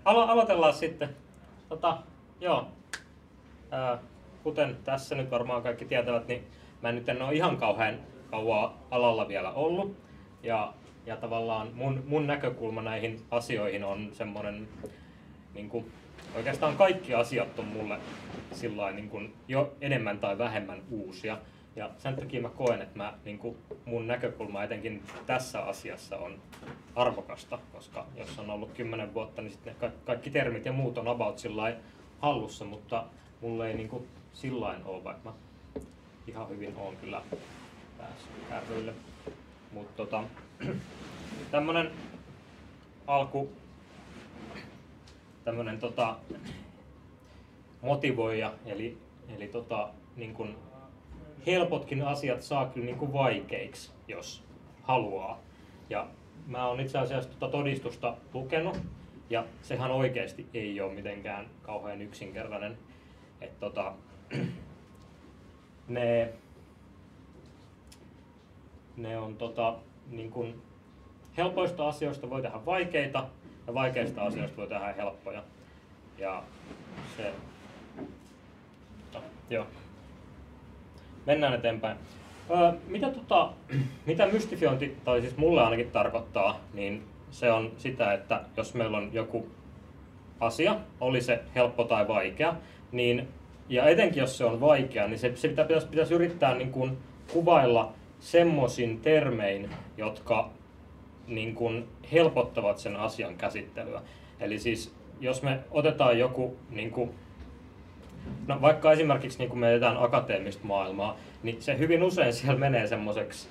Aloitellaan sitten. Joo. Kuten tässä nyt varmaan kaikki tietävät, niin mä nyt en ole ihan kauhean kauan alalla vielä ollut. Ja tavallaan mun näkökulma näihin asioihin on semmoinen, niin kuin, oikeastaan kaikki asiat on mulle sillain, niin kuin, jo enemmän tai vähemmän uusia. Ja sen takia mä koen, että mun näkökulma etenkin tässä asiassa on arvokasta, koska jos on ollut 10 vuotta, niin sitten kaikki termit ja muut on about sillain hallussa, mutta mulle ei niinku sillain ole, vaikka mä ihan hyvin oon kyllä päässyt kärryille. Mutta tämmönen tämmönen motivoija, eli niin kun helpotkin asiat saa kyllä niin kuin vaikeiksi, jos haluaa. Ja mä oon itse asiassa todistusta lukenut, ja sehän oikeasti ei ole mitenkään kauhean yksinkertainen. Että ne on niin kuin helpoista asioista voi tehdä vaikeita, ja vaikeista asioista voi tehdä helppoja. Ja se... Joo. Mennään eteenpäin. Mitä mystifiointi, tai siis mulle ainakin tarkoittaa, niin se on sitä, että jos meillä on joku asia, oli se helppo tai vaikea, niin, ja etenkin jos se on vaikea, niin se pitäisi yrittää niin kuin kuvailla semmoisin termein, jotka niin kuin helpottavat sen asian käsittelyä. Eli siis jos me otetaan joku niin kuin, no vaikka esimerkiksi niin kun me edetään akateemista maailmaa, niin se hyvin usein siellä menee semmoiseksi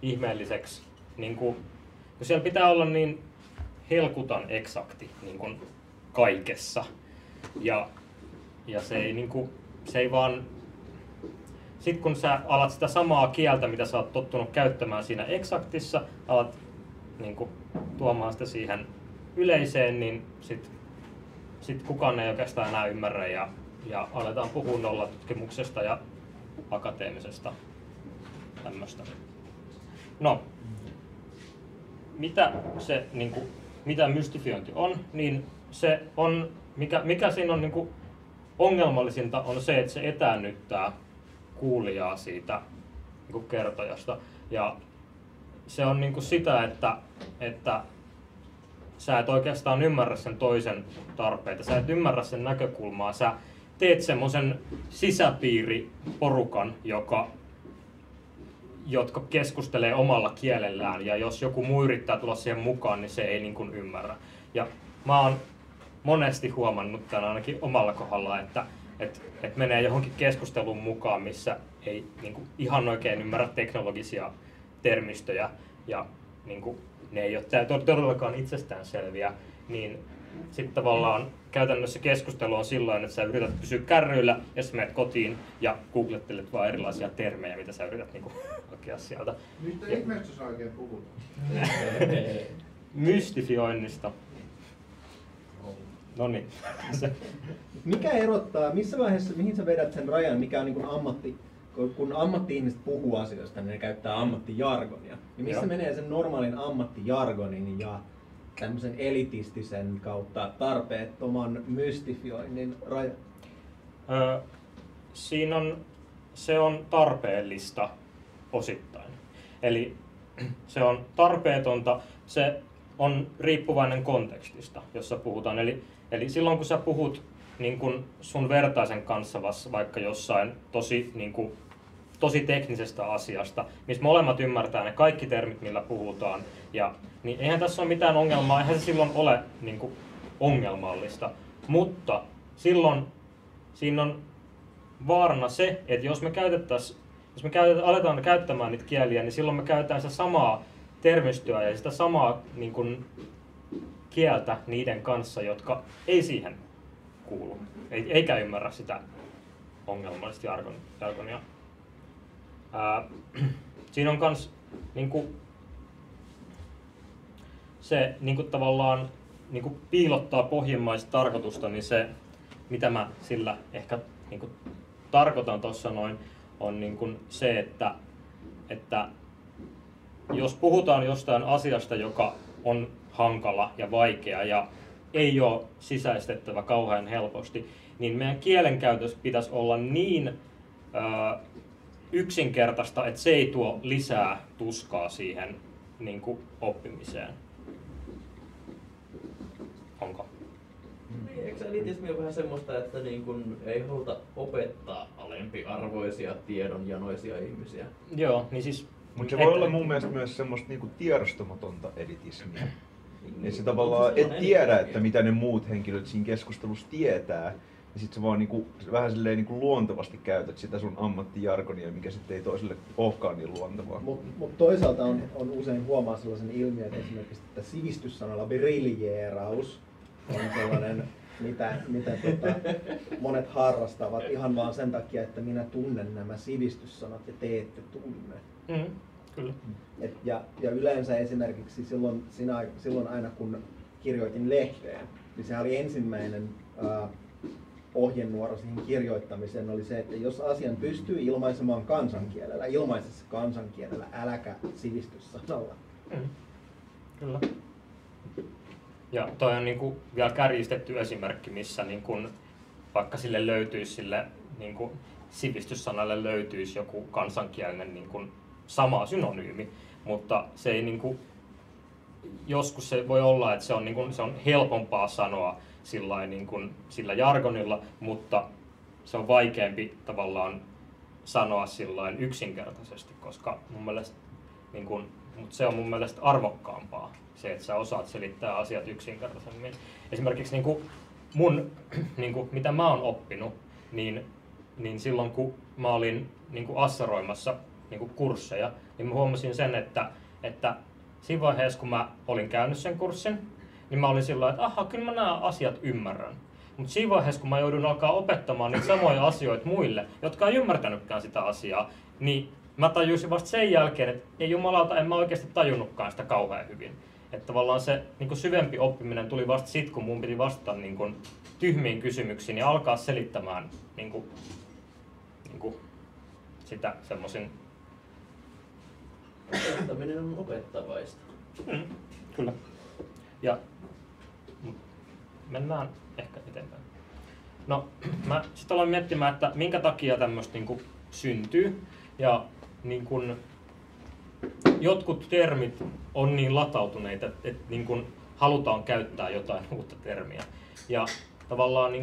ihmeelliseksi, niin kun siellä pitää olla niin helkutan eksakti niin kun kaikessa. Ja se ei, niin kun, se ei vaan... Sitten kun sä alat sitä samaa kieltä, mitä sä oot tottunut käyttämään siinä eksaktissa, alat niin kun, tuomaan sitä siihen yleiseen, niin sit kukaan ei oikeastaan enää ymmärrä ja aletaan puhua nollatutkimuksesta ja akateemisesta tämmöstä. No, mitä mystifiointi on, niin se on, mikä siinä on niinku ongelmallisinta on se, että se etäännyttää kuulijaa siitä niinku kertojasta. Ja se on niinku sitä, että sä et oikeastaan ymmärrä sen toisen tarpeita, sä et ymmärrä sen näkökulmaa, sä teet semmoisen sisäpiiriporukan, jotka keskustelee omalla kielellään, ja jos joku muu yrittää tulla siihen mukaan, niin se ei niin kuin ymmärrä. Ja mä oon monesti huomannut tämän ainakin omalla kohdalla, että menee johonkin keskusteluun mukaan, missä ei niin kuin ihan oikein ymmärrä teknologisia termistöjä, ja niin kuin ne ei ole todellakaan itsestäänselviä, niin sitten tavallaan käytännössä keskustelu on silloin, että sä yrität pysyä kärryillä ja sä menet kotiin ja googlettelet vaan erilaisia termejä, mitä sä yrität niinku hakea sieltä. Mistä ihmeestä sä oikein puhut? Mystifioinnista. Noniin. Mikä erottaa, missä vaiheessa, mihin sä vedät sen rajan, mikä on niin kuin kun ammatti-ihmiset puhuu asioista, niin ne käyttää ammattijargonia. Ja missä menee sen normaalin ammattijargonin ja tämmöisen elitistisen kautta tarpeettoman mystifioinnin raja? Se on tarpeellista osittain. Eli se on tarpeetonta, se on riippuvainen kontekstista, jossa puhutaan. Eli silloin kun sä puhut niin kun sun vertaisen kanssa vaikka jossain tosi teknisestä asiasta, missä molemmat ymmärtää ne kaikki termit, millä puhutaan, niin eihän tässä ole mitään ongelmaa, eihän se silloin ole niin kuin ongelmallista. Mutta silloin siinä on vaarana se, että jos me aletaan käyttämään niitä kieliä, niin silloin me käytetään sitä samaa termistöä ja sitä samaa niin kuin, kieltä niiden kanssa, jotka ei siihen kuulu, eikä ymmärrä sitä ongelmallista jargonia. Siinä on kans niinku, se niinku tavallaan niinku piilottaa pohjimmaista tarkoitusta, niin se mitä mä sillä ehkä niinku tarkoitan tuossa noin on niinku se, että jos puhutaan jostain asiasta, joka on hankala ja vaikea ja ei ole sisäistettävä kauhean helposti, niin meidän kielenkäytös pitäisi olla niin yksinkertaista, että se ei tuo lisää tuskaa siihen niin kuin oppimiseen. Onko? Eikö elitismi ole vähän semmoista, että niin kun ei haluta opettaa alempiarvoisia tiedonjanoisia ihmisiä? Joo, niin siis... Mutta se voi olla mun mielestä myös semmoista niinku tiedostomatonta elitismiä. Et se tavallaan et tiedä, että mitä ne muut henkilöt siinä keskustelussa tietää. Ja sit sä vaan niinku, vähän silleen niinku luontevasti käytät sitä sun ammattijargonia, mikä sitten ei toiselle olekaan niin luontevaa. Mut toisaalta on usein huomaa sellaisen ilmiön, että esimerkiksi että sivistyssanalla briljeeraus on sellainen, mitä monet harrastavat ihan vaan sen takia, että minä tunnen nämä sivistyssanat ja te ette tunne. Kyllä. Ja yleensä esimerkiksi silloin aina kun kirjoitin lehteen, niin se oli ensimmäinen ohjenuora siihen kirjoittamiseen oli se, että jos asian pystyy ilmaisemaan kansankielellä, ilmaisessa kansankielellä, äläkä sivistyssanalla. Kyllä. Ja toi on niinku vielä kärjistetty esimerkki, missä niinku vaikka sille löytyisi sille niinku sivistyssanalle löytyisi joku kansankielinen niinku sama synonyymi, mutta se ei niinku, joskus se voi olla, että se on helpompaa sanoa sillä jargonilla, mutta se on vaikeampi tavallaan sanoa sillain yksinkertaisesti, koska mun mielestä mutta se on mun mielestä arvokkaampaa, se, että sä osaat selittää asiat yksinkertaisemmin. Esimerkiksi mitä mä oon oppinut, niin silloin kun mä olin assaroimassa kursseja, niin mä huomasin sen, että siinä vaiheessa kun mä olin käynyt sen kurssin, niin mä olin sillä että kyllä mä nämä asiat ymmärrän. Mutta siinä vaiheessa kun mä joudun alkaa opettamaan niitä samoja asioita muille, jotka ei ymmärtänytkään sitä asiaa, niin mä tajusin vasta sen jälkeen, että ei jumalauta, en mä oikeasti tajunnutkaan sitä kauhean hyvin. Että tavallaan se syvempi oppiminen tuli vasta sit, kun mun piti vastata tyhmiin kysymyksiin ja alkaa selittämään sitä semmosin. Opettaminen on opettavaista. Kyllä. Ja mennään ehkä eteenpäin. No, mä sit aloin miettimään, että minkä takia tämmöistä syntyy. Ja jotkut termit on niin latautuneita, että halutaan käyttää jotain uutta termiä. Ja tavallaan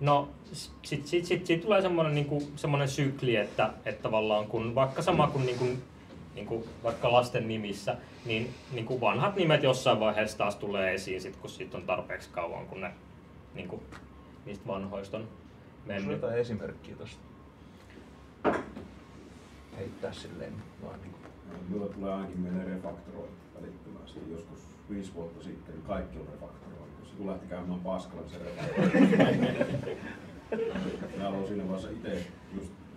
no, sit tulee semmoinen sykli, että tavallaan kun vaikka sama kuin vaikka lasten nimissä, niin vanhat nimet jossain vaiheessa taas tulee esiin, kun siitä on tarpeeksi kauan, kun ne niistä vanhoista on mennyt. Onko jotain esimerkkiä tosta? Heittää silleen vaan Minulla tulee ainakin meille refaktorointi välittömästi. Joskus 5 vuotta sitten kaikki on refaktorointi. Se kun lähti käymään paskalla, niin se refaktorointi. Mä aloin siinä vaiheessa itse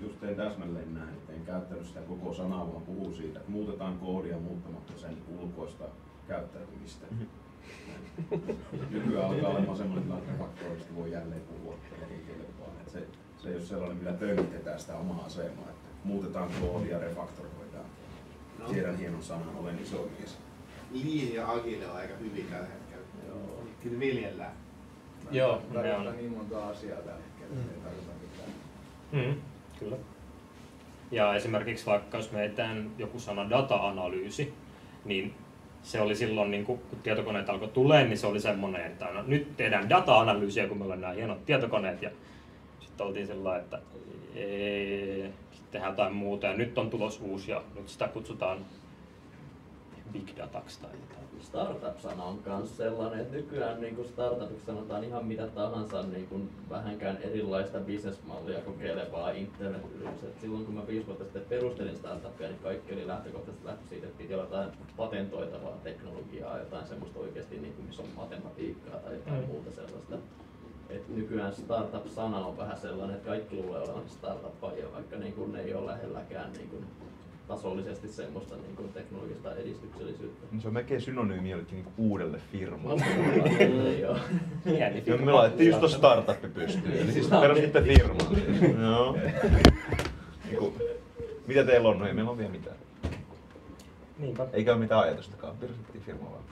just tein täsmälleen näin, että en käyttänyt sitä koko sanaa, vaan puhuu siitä, että muutetaan koodia muuttamatta sen ulkoista käyttäytymistä. Nykyään alkaa olemaan semmoinen, että refaktorista voi jälleen puhua että se ei ole sellainen, millä pönkitetään sitä omaa asemaa, että muutetaan koodia ja refaktoroidaan. Tiedän hienon sanan, olen iso mies. Lean ja agile on aika hyvin tällä hetkellä. Joo. Kyllä viljellään. Joo, ne on niin monta asiaa tällä hetkellä, ei tarvita mitään. Kyllä. Ja esimerkiksi vaikka jos me etään joku sana data-analyysi, niin se oli silloin, kun tietokoneet alkoi tulemaan, niin se oli semmoinen, että no, nyt tehdään data-analyysiä, kun meillä on nämä hienot tietokoneet. Ja sitten oltiin sellainen, että sitten tehdään jotain muuta ja nyt on tulos uusi ja nyt sitä kutsutaan big dataksi tai jotain. Startup-sana on myös sellainen, että nykyään startupiksi sanotaan ihan mitä tahansa vähänkään erilaista bisnesmallia kokeilevaa internet-yritys. Silloin kun mä 5 vuotta sitten perustelin startupia, niin kaikki oli lähtökohtaisesti lähtö siitä, että piti olla jotain patentoitavaa teknologiaa, jotain semmoista oikeasti, missä on matematiikkaa tai jotain muuta sellaista. Et nykyään startup-sana on vähän sellainen, että kaikki luulee olevan startup-paja, vaikka ne ei ole lähelläkään tasollisesti semmoista teknologista edistyksellisyyttä. Se on melkein synonyymi jollekin uudelle firmalle. Joo. Me laitettiin just tuossa startup pystyyn, eli siis perustitte firman. No. Mitä teillä on? No ei meillä ole vielä mitään. Niinpä. Eikä ole mitään ajatustakaan, perustettiin firma vaan.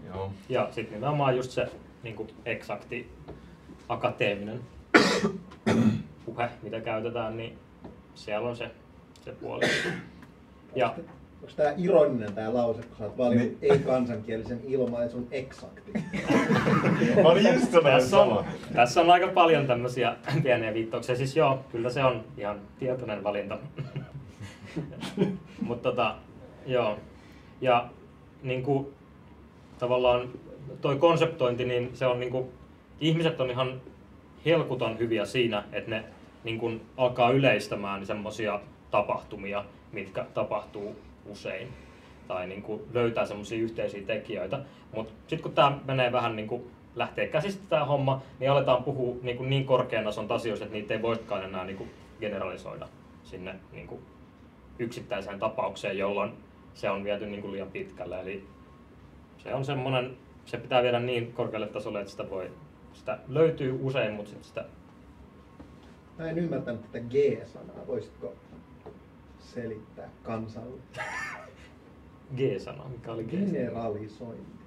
Joo. Ja sitten nimenomaan just se niinku eksakti akateeminen puhe, mitä käytetään, niin siellä on se puoli. Ja onko tää ironinen tää lause, kun sä oot valinnut ei-kansankielisen ilmaisun eksakti? Mä olin just sama. Tässä on aika paljon tämmöisiä pieniä viittauksia. Siis joo, kyllä se on ihan tietoinen valinta. Mutta joo. Ja niinku tavallaan toi konseptointi, niin se on niinku, ihmiset on ihan helkuton hyviä siinä, että ne niinku alkaa yleistämään semmosia tapahtumia, mitkä tapahtuu usein. Tai niinku löytää semmosia yhteisiä tekijöitä. Mutta sitten kun tää menee vähän niinku lähtee käsistä tää homma, niin aletaan puhua niin korkean tason asioista, että niitä ei voikaan enää niinku generalisoida sinne niinku yksittäiseen tapaukseen, jolloin se on viety niinku liian pitkälle. Eli se on semmoinen, se pitää viedä niin korkealle tasolle, että sitä löytyy usein, mutta sitten sitä... Mä en ymmärtänyt tätä G-sanaa. Voisitko selittää kansalle? G-sana, mikä oli G-sana? Generalisointi.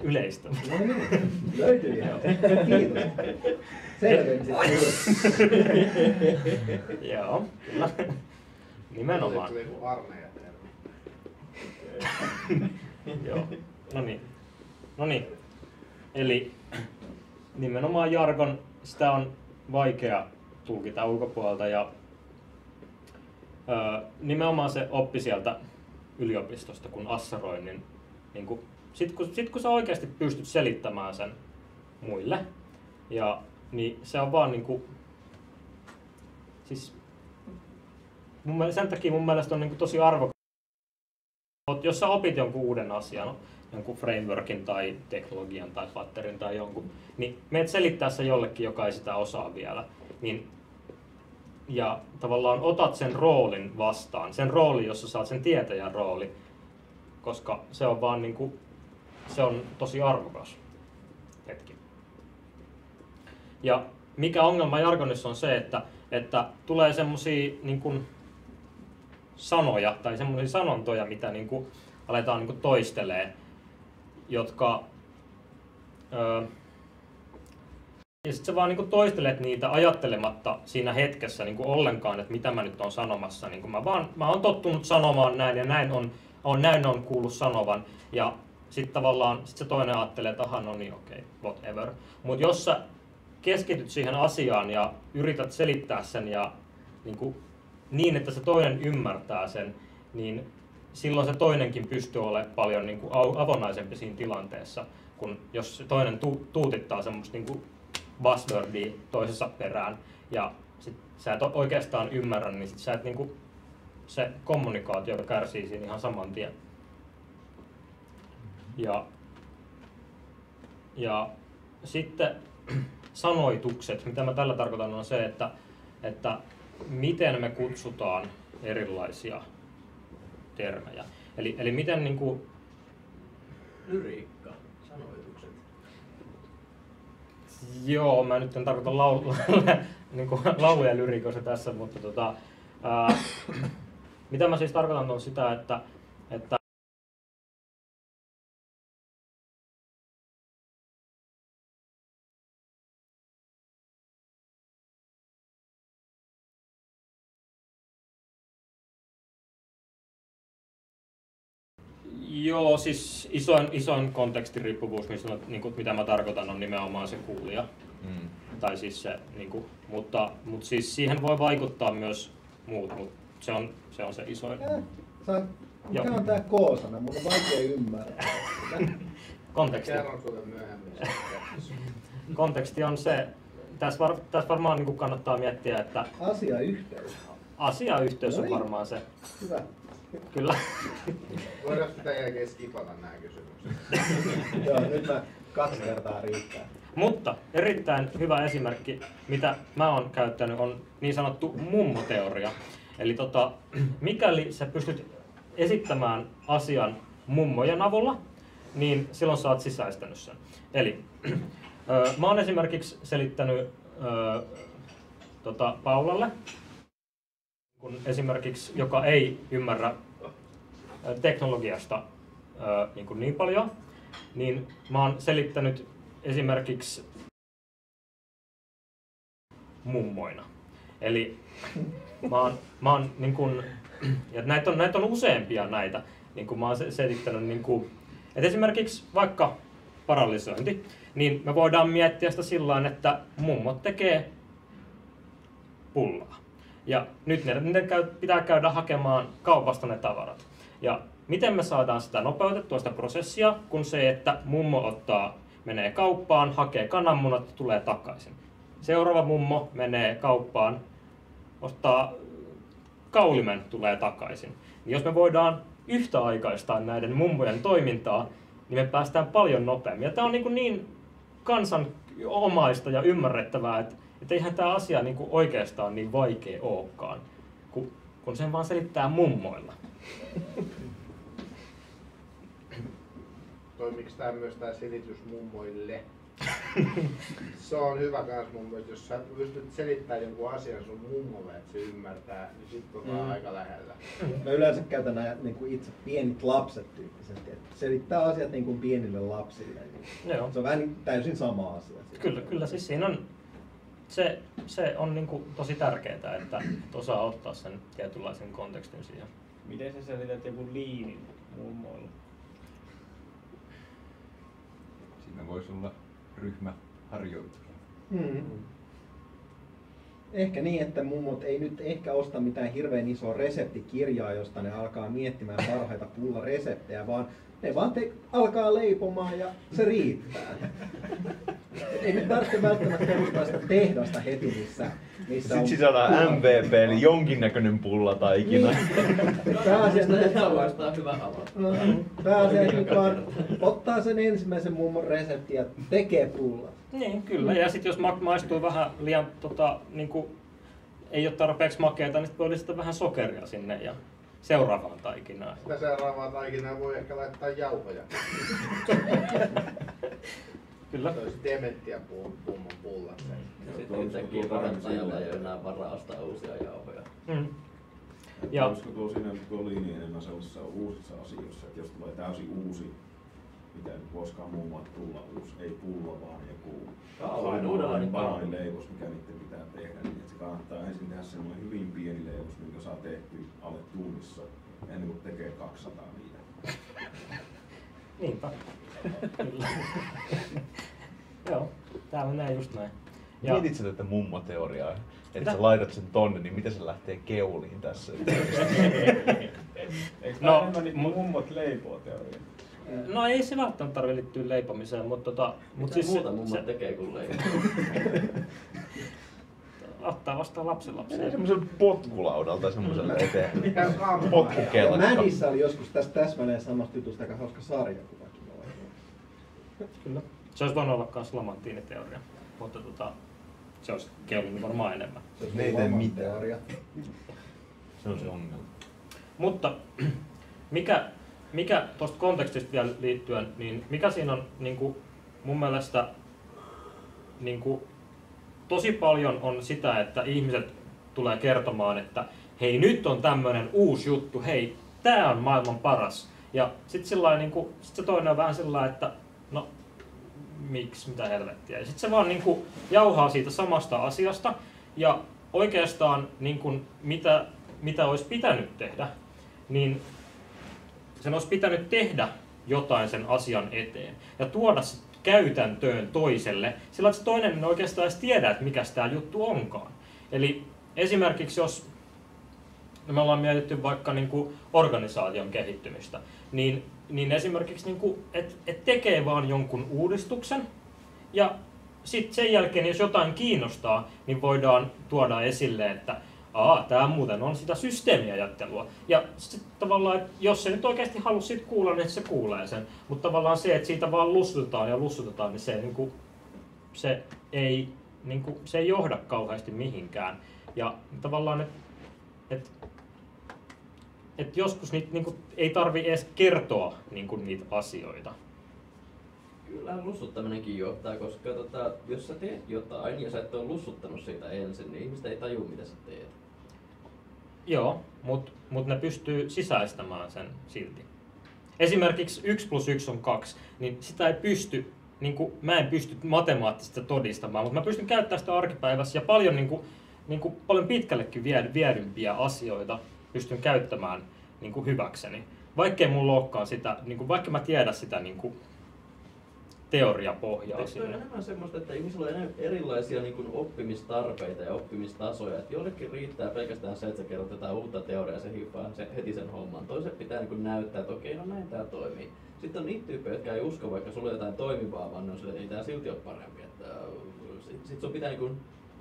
Yleistäminen. No niin, löytyi ihan. Kiitos. Selvensit. Joo, kyllä. Nimenomaan. Tuli joku armeijatermi. Joo, no niin. Eli nimenomaan jargon, sitä on vaikea tulkita ulkopuolelta ja nimenomaan se oppi sieltä yliopistosta, kun assaroinnin, niin sit kun sä oikeasti pystyt selittämään sen muille, niin se on vaan niinku, siis sen takia mun mielestä on niinku tosi arvokasta, jos sä opit jonkun uuden asian, jonkun frameworkin tai teknologian tai patterin tai jonkun, niin meet selittää se jollekin, joka ei sitä osaa vielä, niin ja tavallaan otat sen roolin vastaan, sen roolin, jossa saat sen tietäjän rooli, koska se on vaan niinku, se on tosi arvokas hetki. Ja mikä ongelma jargonissa on se, että tulee semmosia niinku sanoja tai semmosia sanontoja, mitä niinku aletaan niinku toistelee, jotka ja sit sä vaan niinku toistelet niitä ajattelematta siinä hetkessä niinku ollenkaan, että mitä mä nyt on sanomassa. Niinku mä oon tottunut sanomaan näin ja näin on kuullut sanovan. Ja sit tavallaan sit se toinen ajattelee, että aha, no niin, okei, whatever. Mut jos sä keskityt siihen asiaan ja yrität selittää sen ja niinku, niin, että se toinen ymmärtää sen, niin silloin se toinenkin pystyy olemaan paljon niinku avonaisempi siinä tilanteessa, kun jos se toinen tuutittaa semmoista niinku buzzwordia toisessa perään ja sit sä et oikeastaan ymmärrä, niin sit sä et niinku, se kommunikaatio kärsii siinä ihan saman tien. Ja sitten sanoitukset, mitä mä tällä tarkoitan, on se, että miten me kutsutaan erilaisia termejä. Eli miten niinku... Lyriikka, sanoitukset. Joo, mä nyt en tarkoita niinku lauluja lyriikoissa tässä, mutta mitä mä siis tarkoitan on sitä, että joo, siis isoin kontekstiriippuvuus, niin mitä mä tarkoitan, on nimenomaan se kuulija. Tai siis se, niin mutta siis siihen voi vaikuttaa myös muut, mutta se on se isoin. Mikä on tää K-sana? Mun on vaikea ymmärtää. Konteksti. Kerron sulle myöhemmin. Konteksti on se, tässä varmaan niin kannattaa miettiä, että asiayhteys on varmaan se. Hyvä. Kyllä. Voidaan sitä jälkeen skipata nämä kysymykset. Joo, nyt 2 kertaa riittää. Mutta erittäin hyvä esimerkki, mitä mä oon käyttänyt, on niin sanottu mummoteoria. Eli mikäli sä pystyt esittämään asian mummojen avulla, niin silloin sä oot sisäistänyt sen. Eli mä oon esimerkiksi selittänyt Paulalle, kun esimerkiksi joka ei ymmärrä teknologiasta niin paljon, niin mä oon selittänyt esimerkiksi mummoina. Eli mä oon niin kun, ja näitä on useampia näitä, niin kun mä oon selittänyt, niin kun, että esimerkiksi vaikka paralysointi, niin me voidaan miettiä sitä sillain, että mummot tekee pullaa. Ja nyt niiden pitää käydä hakemaan kaupasta ne tavarat. Ja miten me saadaan sitä nopeutettua sitä prosessia, kun se, että mummo menee kauppaan, hakee kananmunat ja tulee takaisin. Seuraava mummo menee kauppaan, ostaa kaulimen, tulee takaisin. Niin jos me voidaan yhtäaikaistaa näiden mummojen toimintaa, niin me päästään paljon nopeammin. Ja tämä on niin kansanomaista ja ymmärrettävää, että eihän tämä asia oikeastaan niin vaikea olekaan, kun sen vaan selittää mummoilla. Toimiiko tämä myös tämä selitys mummoille? Se on hyvä kans mun mielestä, jos sä pystyt selittämään jonkun asian sun mummolle, että se ymmärtää, niin sit ollaan aika lähellä. Mä yleensä käytän näitä itse pienit lapset tyyppisesti, että selittää asiat pienille lapsille. Joo. Se on vähän täysin sama asia. Kyllä siis siinä on, se on tosi tärkeää, että osaa ottaa sen tietynlaisen kontekstin siihen. Miten sä selität joku liinin mummoilla? Siinä voisi olla ryhmäharjoitus. Ehkä niin, että mummot ei nyt ehkä osta mitään hirveän isoa reseptikirjaa, josta ne alkaa miettimään parhaita pullareseptejä, vaan ne vaan alkaa leipomaan ja se riittää. Ei nyt tarvitse välttämättä perustaa sitä tehdasta heti, missä Sitten sisällään MVP, eli jonkinnäköinen pullataikina. Pääasiassa on hyvä aloittaa. Pääasiassa vaan ottaa sen ensimmäisen mummon reseptin ja tekee pullat. Niin, kyllä. Ja sitten jos maistuu vähän liian, ei ole tarpeeksi makeata, niin voi lisätä vähän sokeria sinne ja seuraavaan taikinaan. Sitä seuraavaan taikinaan voi ehkä laittaa jauhoja. Kyllä. Se olisi dementtiä mummon pullat. Sitten yhtäkkiä varantajalla ei ole enää varaa ostaa uusia jauhoja. Ja olisiko tuo siinä tuo liini enemmän sellaisissa uusissa asioissa, että jos tulee täysin uusi, mitä ei koskaan muun muassa tulla uusi, ei pullo vaan joku banaanileivos, mikä niiden pitää tehdä, niin että se kannattaa ensin tehdä semmoinen hyvin pieni leivos, minkä saa tehtyä alle tunnissa, ennen kuin tekee 200 niitä. Niinpä. Kyllä. Joo, tää menee just näin. Mietit sä tätä mummoteoriaa? Että sä laitat sen tonne, niin miten se lähtee keuliin tässä? Eikö tää enemmän niitä mummot leipoo teoria? No ei se välttämättä tarvitse liittyä leipomiseen, mutta siis muuta mummot tekee kuin leipoo? Ottaa vastaan lapsenlapsia. Semmoisella potkulaudalta semmoiselle eteen. Potkukelkka. Mädissä oli joskus tästä täsmälleen samasta jutusta aika hauska sarjakuvakin. Kyllä. Se olisi voinut olla myös Lamartine-teoria, mutta se olisi keulinnut varmaan enemmän. Ne ei tee mitään. Se on se ongelma. Mutta mikä tuosta kontekstista vielä liittyen, niin mikä siinä on mun mielestä tosi paljon on sitä, että ihmiset tulee kertomaan, että hei, nyt on tämmöinen uusi juttu, hei, tää on maailman paras. Ja sit se toinen on vähän sellainen, että no miksi, mitä helvettiä. Ja sit se vaan jauhaa siitä samasta asiasta ja oikeastaan mitä olisi pitänyt tehdä, niin sen olisi pitänyt tehdä jotain sen asian eteen ja tuoda se käytäntöön toiselle, sillä että se toinen ei oikeastaan edes tiedä, että mikä tämä juttu onkaan. Eli esimerkiksi jos me ollaan mietitty vaikka organisaation kehittymistä, niin esimerkiksi että tekee vaan jonkun uudistuksen ja sitten sen jälkeen, jos jotain kiinnostaa, niin voidaan tuoda esille, että tämä muuten on sitä systeemiajattelua. Ja sitten tavallaan, että jos se nyt oikeasti halua siitä kuulla, niin se kuulee sen. Mutta tavallaan se, että siitä vaan lussutetaan, niin se ei johda kauheasti mihinkään. Ja tavallaan, että joskus niitä ei tarvitse edes kertoa niitä asioita. Kyllähän lussuttaminenkin johtaa, koska jos sä teet jotain ja sä et ole lussuttanut siitä ensin, niin ihmiset ei tajua mitä sä teet. Joo, mutta ne pystyy sisäistämään sen silti. Esimerkiksi 1+1 on 2, niin sitä ei pysty, mä en pysty matemaattisesti todistamaan, mutta mä pystyn käyttämään sitä arkipäivässä ja paljon, paljon pitkällekin viedympiä asioita pystyn käyttämään hyväkseni. Vaikkei mulla olekaan sitä, vaikka mä tiedän sitä teoriapohjaa Eikö toi enemmän semmoista, että ihmisillä on erilaisia oppimistarpeita ja oppimistasoja, että jollekin riittää pelkästään se, että sä kerrot jotain uutta teoriaa ja se hiippaa heti sen homman. Toiset pitää näyttää, että okei, no näin tää toimii. Sitten on niitä tyyppejä, jotka ei usko, vaikka sulla on jotain toimivaa, vaan ne on sille, että ei tää silti ole parempi. Sitten sun pitää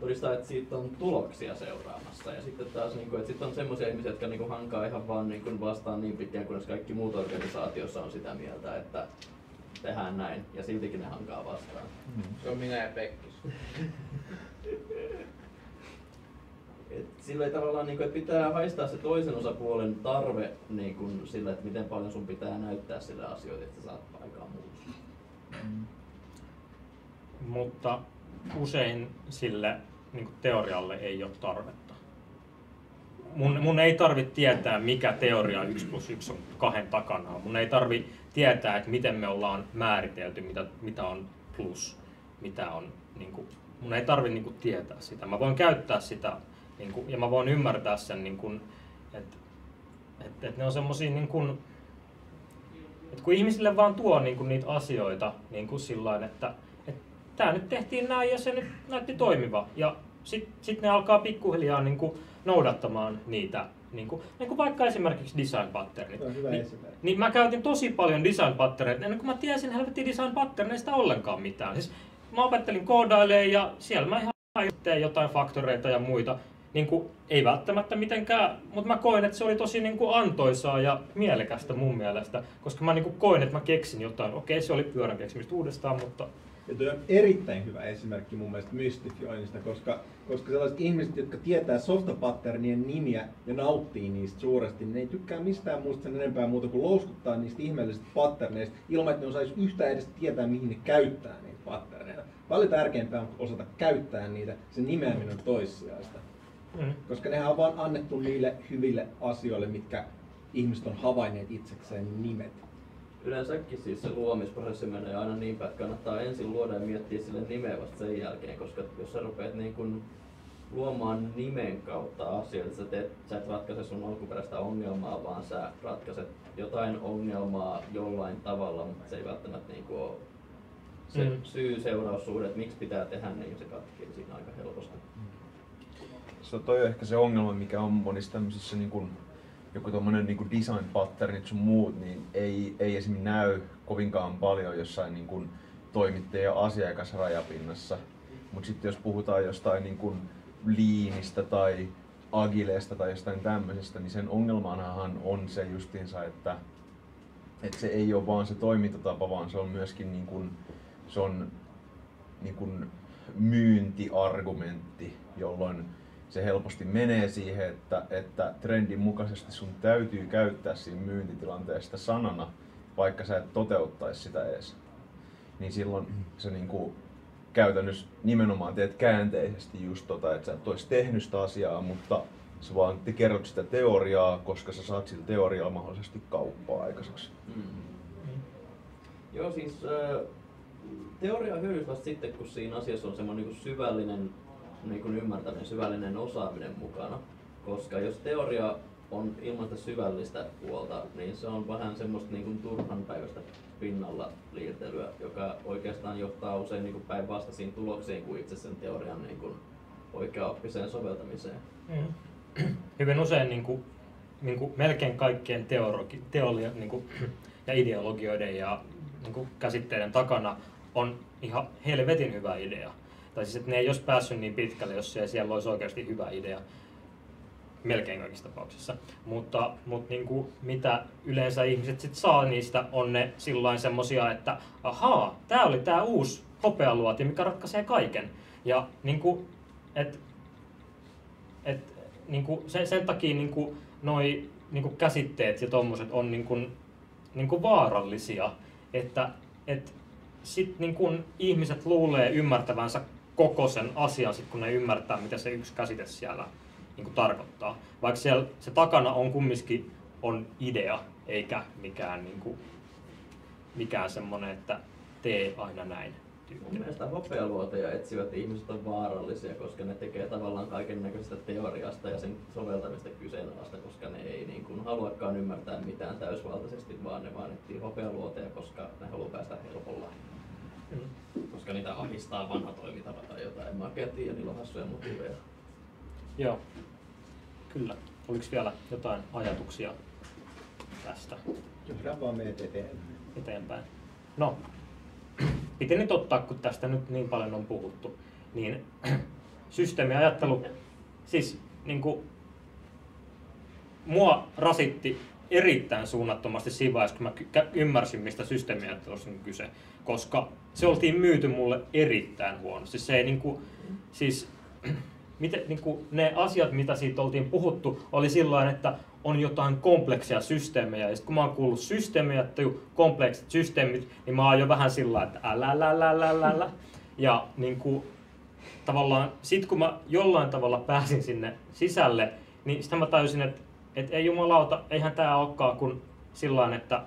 todistaa, että siitä on tuloksia seuraamassa. Ja sitten taas, että sitten on semmoisia ihmisiä, jotka hankaa ihan vaan vastaan niin pitkään, kunnes kaikki muut organisaatiossa on sitä mieltä, että tehdään näin, ja siltikin ne hankaa vastaan. Se on minä ja Pekkis. Sillä ei tavallaan, että pitää haistaa se toisen osapuolen tarve sillä, että miten paljon sun pitää näyttää sille asioita, että sä saat aikaan muutos. Mutta usein sille teorialle ei ole tarvetta. Mun ei tarvitse tietää, mikä teoria 1+1 on 2 takana. Mun ei tarvitse tietää, että miten me ollaan määritelty, mitä on plus, mitä on. Mun ei tarvitse tietää sitä. Mä voin käyttää sitä ja mä voin ymmärtää sen, että ne on semmosia, että kun ihmisille vaan tuo niitä asioita sillain, että tää nyt tehtiin näin ja se nyt näytti toimiva. Ja sit ne alkaa pikkuhiljaa noudattamaan niitä. Vaikka esimerkiksi design patternit. Niin mä käytin tosi paljon design patternit, ennen kuin mä tiesin helvetin design patternista ollenkaan mitään. Siis mä opettelin koodailemaan ja siellä mä ihan tein jotain faktoreita ja muita. Ei välttämättä mitenkään, mutta mä koin, että se oli tosi antoisaa ja mielekästä mun mielestä. Koska mä koin, että mä keksin jotain. Okei, se oli pyörän keksimistä uudestaan, mutta... Ja toi on erittäin hyvä esimerkki mun mielestä mystifioinnista, koska sellaiset ihmiset, jotka tietää softapatternien nimiä ja nauttii niistä suuresti, niin ne ei tykkää mistään muusta sen enempää muuta kuin louskuttaa niistä ihmeellisistä patterneista ilman, että ne osais yhtään edes tietää, mihin ne käyttää niitä patterneita. Paljon tärkeämpää on osata käyttää niitä, se nimeäminen on toissijaista. Koska nehän on vaan annettu niille hyville asioille, mitkä ihmiset on havainneet itsekseen nimet. Yleensäkin siis se luomisprosessi menee aina niin päin, että kannattaa ensin luoda ja miettiä sille nimeä vasta sen jälkeen, koska jos sä rupeat luomaan nimen kautta asioita, sä et ratkaise sun alkuperäistä ongelmaa, vaan sä ratkaiset jotain ongelmaa jollain tavalla, mutta se ei välttämättä ole se syy-seuraussuhde, että miksi pitää tehdä niin, se katkee siinä aika helposti. Toi on ehkä se ongelma, mikä on monissa tämmöisissä joku tommonen design patternit sun muut, niin ei esimerkiksi näy kovinkaan paljon jossain toimittaja- ja asiakasrajapinnassa. Mutta sitten jos puhutaan jostain liinistä tai agileesta tai jostain tämmöisestä, niin sen ongelmanahan on se justiinsa, että se ei ole vaan se toimintatapa, vaan se on myöskin se on myyntiargumentti, jolloin se helposti menee siihen, että trendin mukaisesti sun täytyy käyttää siinä myyntitilanteesta sanana, vaikka sä et toteuttaisi sitä edes. Niin silloin sä käytännössä nimenomaan teet käänteisesti just että sä et ois tehnyt sitä asiaa, mutta sä vaan kerrot sitä teoriaa, koska sä saat sillä teorialla mahdollisesti kauppaa aikaiseksi. Joo, siis teoria on hyödyllistä sitten, kun siinä asiassa on semmoinen syvällinen ymmärtäminen, syvällinen osaaminen mukana. Koska jos teoria on ilman sitä syvällistä puolta, niin se on vähän semmoista turhanpäiväistä pinnalla liirtelyä, joka oikeastaan johtaa usein päinvastaisiin tuloksiin kuin itse sen teorian oikeaoppiseen soveltamiseen. Hyvin usein melkein kaikkien ja ideologioiden ja käsitteiden takana on ihan helvetin hyvä idea. Tai siis, että ne ei olisi päässyt niin pitkälle, jos siellä olisi oikeasti hyvä idea. Melkein kaikissa tapauksissa. Mutta mitä yleensä ihmiset sit saa niistä, on ne sillain semmosia, että ahaa, tää oli tää uusi hopealuoti, mikä ratkaisee kaiken. Ja sen takia noi käsitteet ja tommoset on vaarallisia, että sit ihmiset luulee ymmärtävänsä koko sen asian, sit kun ne ymmärtää, mitä se yksi käsite siellä niin kuin tarkoittaa. Vaikka siellä se takana on kumminkin on idea, eikä mikään semmoinen, että tee aina näin. Mun mielestä hopealuoteja etsivät ihmiset on vaarallisia, koska ne tekee tavallaan kaiken näköisestä teoriasta ja sen soveltamista kyseenalaista, koska ne ei niin kuin haluakaan ymmärtää mitään täysvaltaisesti, vaan ne vaan etsii hopealuoteja, koska ne haluaa päästä helpolla. Koska niitä ahistaa vanha toimintava tai jotain, en mä oikein tiedä, niillä on hassuja motiiveja. Joo, kyllä. Oliko vielä jotain ajatuksia tästä Kyllä vaan meet eteenpäin? No, piti nyt ottaa, kun tästä nyt niin paljon on puhuttu, niin systeemiajattelu, siis niin kuin, mua rasitti erittäin suunnattomasti siinä vaiheessa, kun mä ymmärsin, mistä systeemiajattelussa on kyse, koska se oltiin myyty mulle erittäin huonosti. Se ei ne asiat, mitä siitä oltiin puhuttu, oli sillain, että on jotain kompleksia systeemejä. Ja sit kun mä oon kuullut systeemiajattelu, kompleksit systeemit, niin mä oon jo vähän sillä, että älä. Ja tavallaan sit kun mä jollain tavalla pääsin sinne sisälle, niin sitten mä tajusin, että ei jumalauta, eihän tää olekaan kuin sillain, että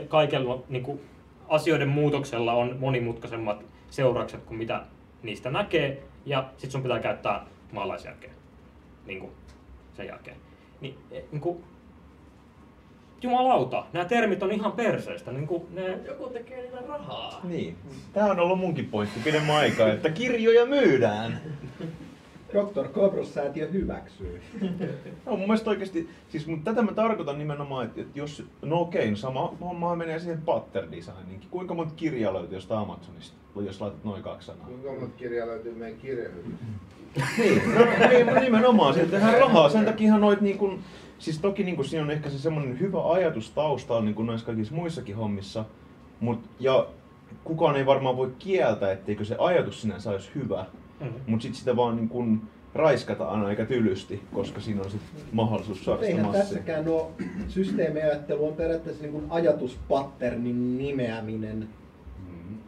kaikella asioiden muutoksella on monimutkaisemmat seuraukset kuin mitä niistä näkee, ja sit sun pitää käyttää maalaisjärkeä sen jälkeen. Jumalauta, nämä termit on ihan perseestä. Joku tekee niillä rahaa. Niin. Tää on ollut munkin pointti pidemmän aikaa, että kirjoja myydään. Dr. Kobros-säätiö hyväksyy. No mun mielestä oikeesti, siis tätä mä tarkoitan nimenomaan, että jos, no okei, sama homma menee siihen pattern designinkin. Kuinka monta kirjaa löytyy jostain Amazonista, jos laitat noin 2 sanaa? Kuinka monta kirjaa löytyy meidän kirjahyllystä? Niin, no nimenomaan, sieltä tehdään rahaa. Sen takia noit siis toki siinä on ehkä se semmoinen hyvä ajatus taustalla niin kuin näissä kaikissa muissakin hommissa. Ja kukaan ei varmaan voi kieltää, etteikö se ajatus sinänsä olisi hyvä. Mutta sitten sitä vaan raiskataan aika tylysti, koska siinä on sit mahdollisuus saada sitä massia. Eihän tässäkään ole systeemiajattelu on periaatteessa ajatuspatternin nimeäminen.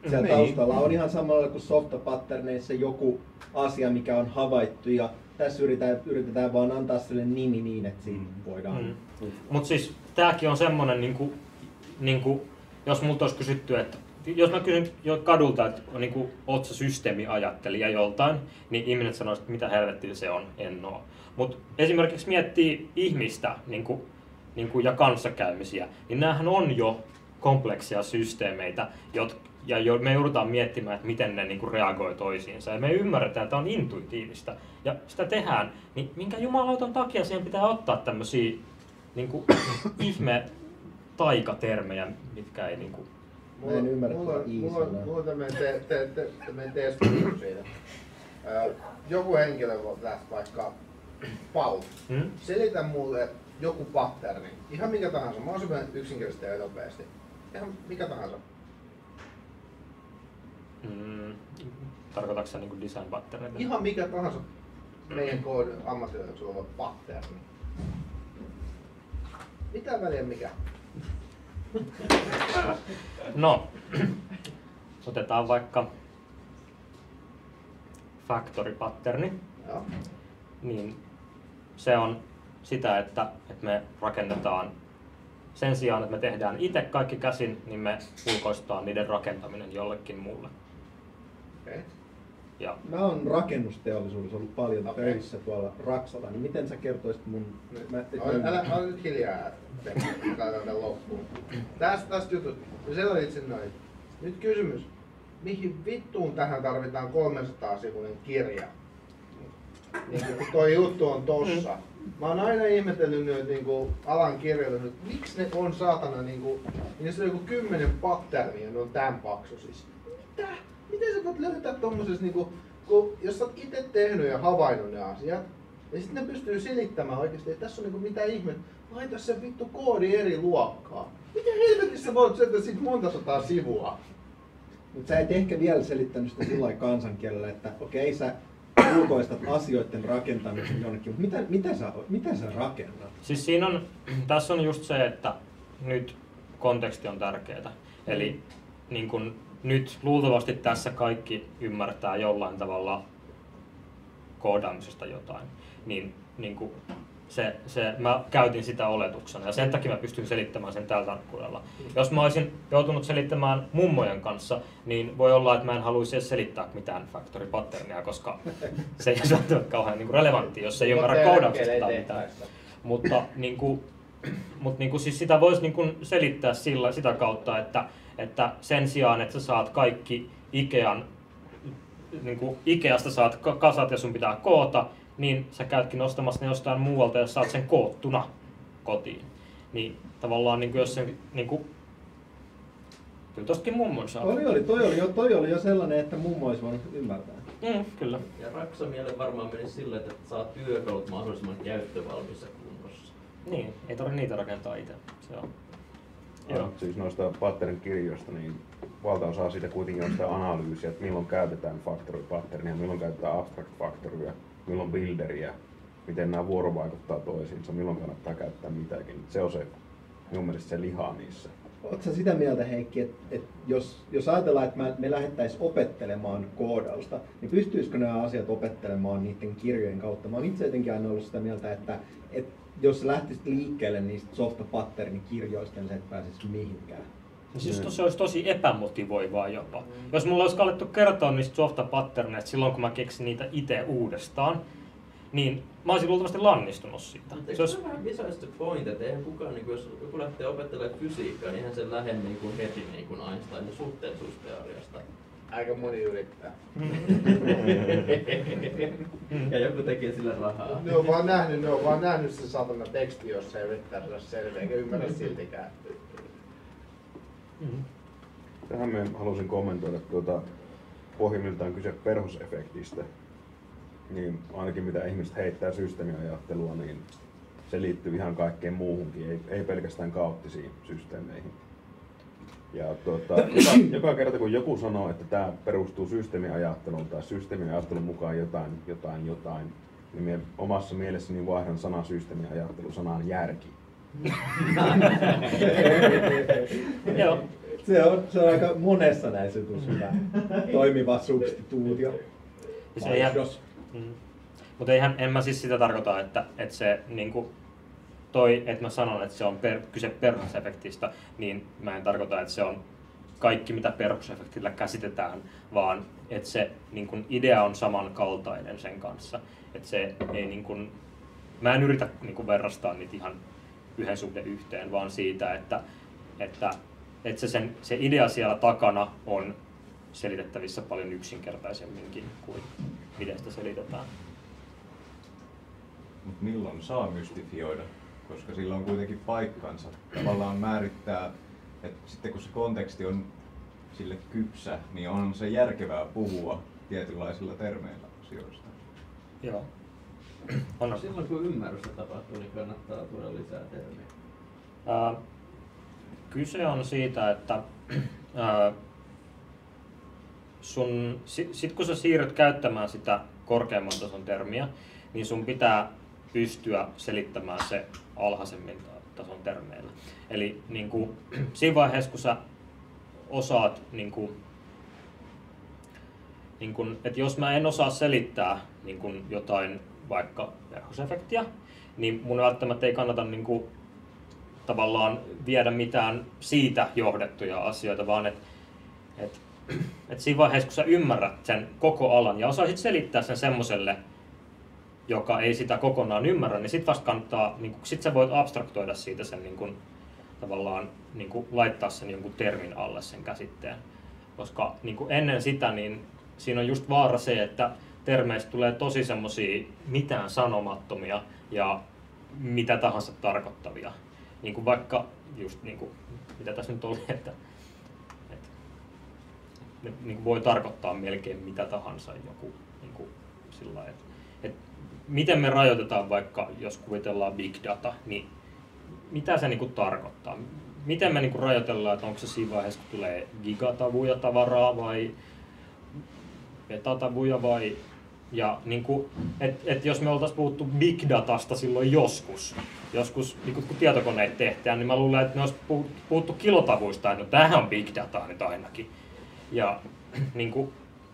Siellä taustalla on ihan samalla kuin softapatterneissa joku asia, mikä on havaittu, ja tässä yritetään vaan antaa sille nimi niin, että siinä voidaan. Mutta siis tääkin on semmonen, jos multa olisi kysytty, että jos mä kysyn jo kadulta, että oot sä systeemiajattelija joltain, niin ihminen sanoisi, että mitä helvettiä se on, en oo. Mutta esimerkiksi miettii ihmistä ja kanssakäymisiä, niin näähän on jo kompleksia systeemeitä, ja me joudutaan miettimään, että miten ne reagoi toisiinsa. Ja me ymmärretään, että on intuitiivista. Ja sitä tehdään, niin minkä jumalautan takia siihen pitää ottaa tämmösiä ihme taikatermejä, mitkä ei Mä en ymmärrä Mulla on tämmöinen teeskentely siitä. Joku henkilö voi lähteä vaikka Paul. Selitä mulle joku patterni. Ihan mikä tahansa. Mä oon yksinkertaisesti ja nopeasti. Ihan mikä tahansa. Tarkoitatko sä design patterneita? Ihan mikä tahansa meidän ammattilaisuudessa oleva patterni. Mitä väliä mikä? No, otetaan vaikka factory patterni. Joo. Niin se on sitä, että me rakennetaan sen sijaan, että me tehdään itse kaikki käsin, niin me ulkoistaan niiden rakentaminen jollekin muulle. Okay. Ja. Mä oon rakennusteollisuudessa ollut paljon töissä tuolla Raksalla, niin miten sä kertoisit mun... Älä nyt hiljaa, tämän loppuun. Tästä jutut. Se oli itse noin. Nyt kysymys. Mihin vittuun tähän tarvitaan 300-sivuinen kirja? Niin kun toi juttu on tossa. Mä oon aina ihmetellyt nyt alan kirjoilla, että miksi ne on saatana niissä on joku 10 patternia ja ne on tän paksu siis. Mitä? Miten sä voit löytää tommosessa jos sä oot ite tehnyt ja havainnut ne asiat, ja sit ne pystyy selittämään oikeesti, että tässä on mitä ihme, laita se vittu koodi eri luokkaa. Miten helvetissä voit sieltä sit monta sataa sivua? Mut sä et ehkä vielä selittänyt sitä sillä lailla kansankielellä, että okei sä ulkoistat asioiden rakentamisen jonnekin, mutta mitä sä rakennat? Siis tässä on just se, että nyt konteksti on tärkeää. Eli nyt luultavasti tässä kaikki ymmärtää jollain tavalla koodaamisesta jotain, niin kuin mä käytin sitä oletuksena ja sen takia mä pystyn selittämään sen tällä tarkkuudella. Jos mä olisin joutunut selittämään mummojen kanssa, niin voi olla, että mä en haluaisi edes selittää mitään factory patternia, koska se ei ole välttämättä kauhean niin kuin relevanttia, jos ei ymmärrä koodauksesta tai mitään. Mutta siis sitä voisi niin kuin selittää sitä kautta, että sen sijaan, että sä saat kaikki Ikeasta saat kasat ja sun pitää koota, niin sä käytkin ostamassa ne jostain muualta ja saat sen koottuna kotiin. Niin tavallaan jos se kyllä tostakin mummon saa. Toi oli jo sellainen, että mummo olisi voinut ymmärtää. Kyllä. Ja Raksamielle varmaan menisi silleen, että saa työkalut mahdollisimman käyttövalmiissa kunnossa. Niin, ei tarvitse niitä rakentaa itse. Se on. Joo. Siis noista pattern-kirjoista, niin valtaosa siitä kuitenkin on sitä analyysiä, että milloin käytetään factory patternia, milloin käytetään abstract factorya, milloin builderia, miten nämä vuorovaikuttaa toisiinsa, milloin kannattaa käyttää mitäkin. Se on se, minun mielestä se liha niissä. Oletko sä sitä mieltä, Heikki, että jos ajatellaan, että me lähdettäisiin opettelemaan koodausta, niin pystyisikö nämä asiat opettelemaan niiden kirjojen kautta? Mä oon itse jotenkin aina ollut sitä mieltä, että jos sä lähtisit liikkeelle niistä softa-patternikirjoista, niin sä et pääsisi mihinkään. Siis se olisi tosi epämotivoivaa jopa. Jos mulla olisi alettu kertoa niistä softa-patterneista silloin, kun mä keksin niitä itse uudestaan, niin mä olisin luultavasti lannistunut siitä. Se olisi vähän besides the point, että eihän kukaan, jos joku lähtee opettelemaan fysiikkaa, niin eihän se lähde heti Einsteinin suhteellisuusteoriasta. Aika moni yrittää. Ja joku tekee sillä rahaa. Ne on vaan nähnyt se satana teksti, jossa ei yrittää saada selviä, eikä ymmärrä siltikään. Tähän mä halusin kommentoida pohjimmiltaan kyse perhosefektistä. Niin ainakin mitä ihmiset heittää systeemiajattelua, niin se liittyy ihan kaikkeen muuhunkin, ei pelkästään kaoottisiin systeemeihin. Ja joka kerta kun joku sanoo, että tämä perustuu systeemiajatteluun tai systeemiajattelun mukaan jotain, niin minä omassa mielessäni vaihdan sana systeemiajattelu sanaan järki. Joo. Se on aika monessa näissä jutuissa hyvä toimiva substituutio. Mutta en mä siis sitä tarkoita, että se niinku että mä sanon, että se on kyse perusefektistä, niin mä en tarkoita, että se on kaikki mitä perusefektillä käsitetään, vaan että se niinku idea on samankaltainen sen kanssa. Että se ei niinku, mä en yritä niinku verrastaa niitä ihan yhden suhde yhteen, vaan siitä, että se idea siellä takana on selitettävissä paljon yksinkertaisemminkin kuin miten sitä selitetään. Mutta milloin saa mystifioida? Koska sillä on kuitenkin paikkansa. Tavallaan määrittää, että sitten kun se konteksti on sille kypsä, niin on se järkevää puhua tietynlaisilla termeillä asioista. Joo. Silloin kun ymmärrystä tapahtuu, niin kannattaa tuoda lisää termejä. Kyse on siitä, että sit kun sä siirryt käyttämään sitä korkeamman tason termiä, niin sun pitää pystyä selittämään se alhaisemmin tason termeillä. Eli niin kuin, siinä vaiheessa, kun sä osaat, että jos mä en osaa selittää jotain vaikka perusefektiä, niin mun välttämättä ei kannata tavallaan viedä mitään siitä johdettuja asioita, vaan että siinä vaiheessa, kun sä ymmärrät sen koko alan ja osaisit selittää sen semmoselle, joka ei sitä kokonaan ymmärrä, niin sit vasta kannattaa, sit sä voit abstraktoida siitä sen tavallaan laittaa sen jonkun termin alle sen käsitteen. Koska ennen sitä, niin siinä on just vaara se, että termeistä tulee tosi semmosia mitään sanomattomia ja mitä tahansa tarkoittavia. Vaikka just mitä tässä nyt oli, että voi tarkoittaa melkein mitä tahansa joku sillä lailla, että miten me rajoitetaan vaikka, jos kuvitellaan big data, niin mitä se tarkoittaa? Miten me rajoitellaan, että onko se siinä vaiheessa, kun tulee gigatavuja tavaraa vai petatavuja vai... Ja jos me oltaisiin puhuttu big datasta silloin joskus kun tietokoneet tehtään, niin mä luulen, että me olisi puhuttu kilotavuista, että no tämähän on big dataa nyt ainakin. Ja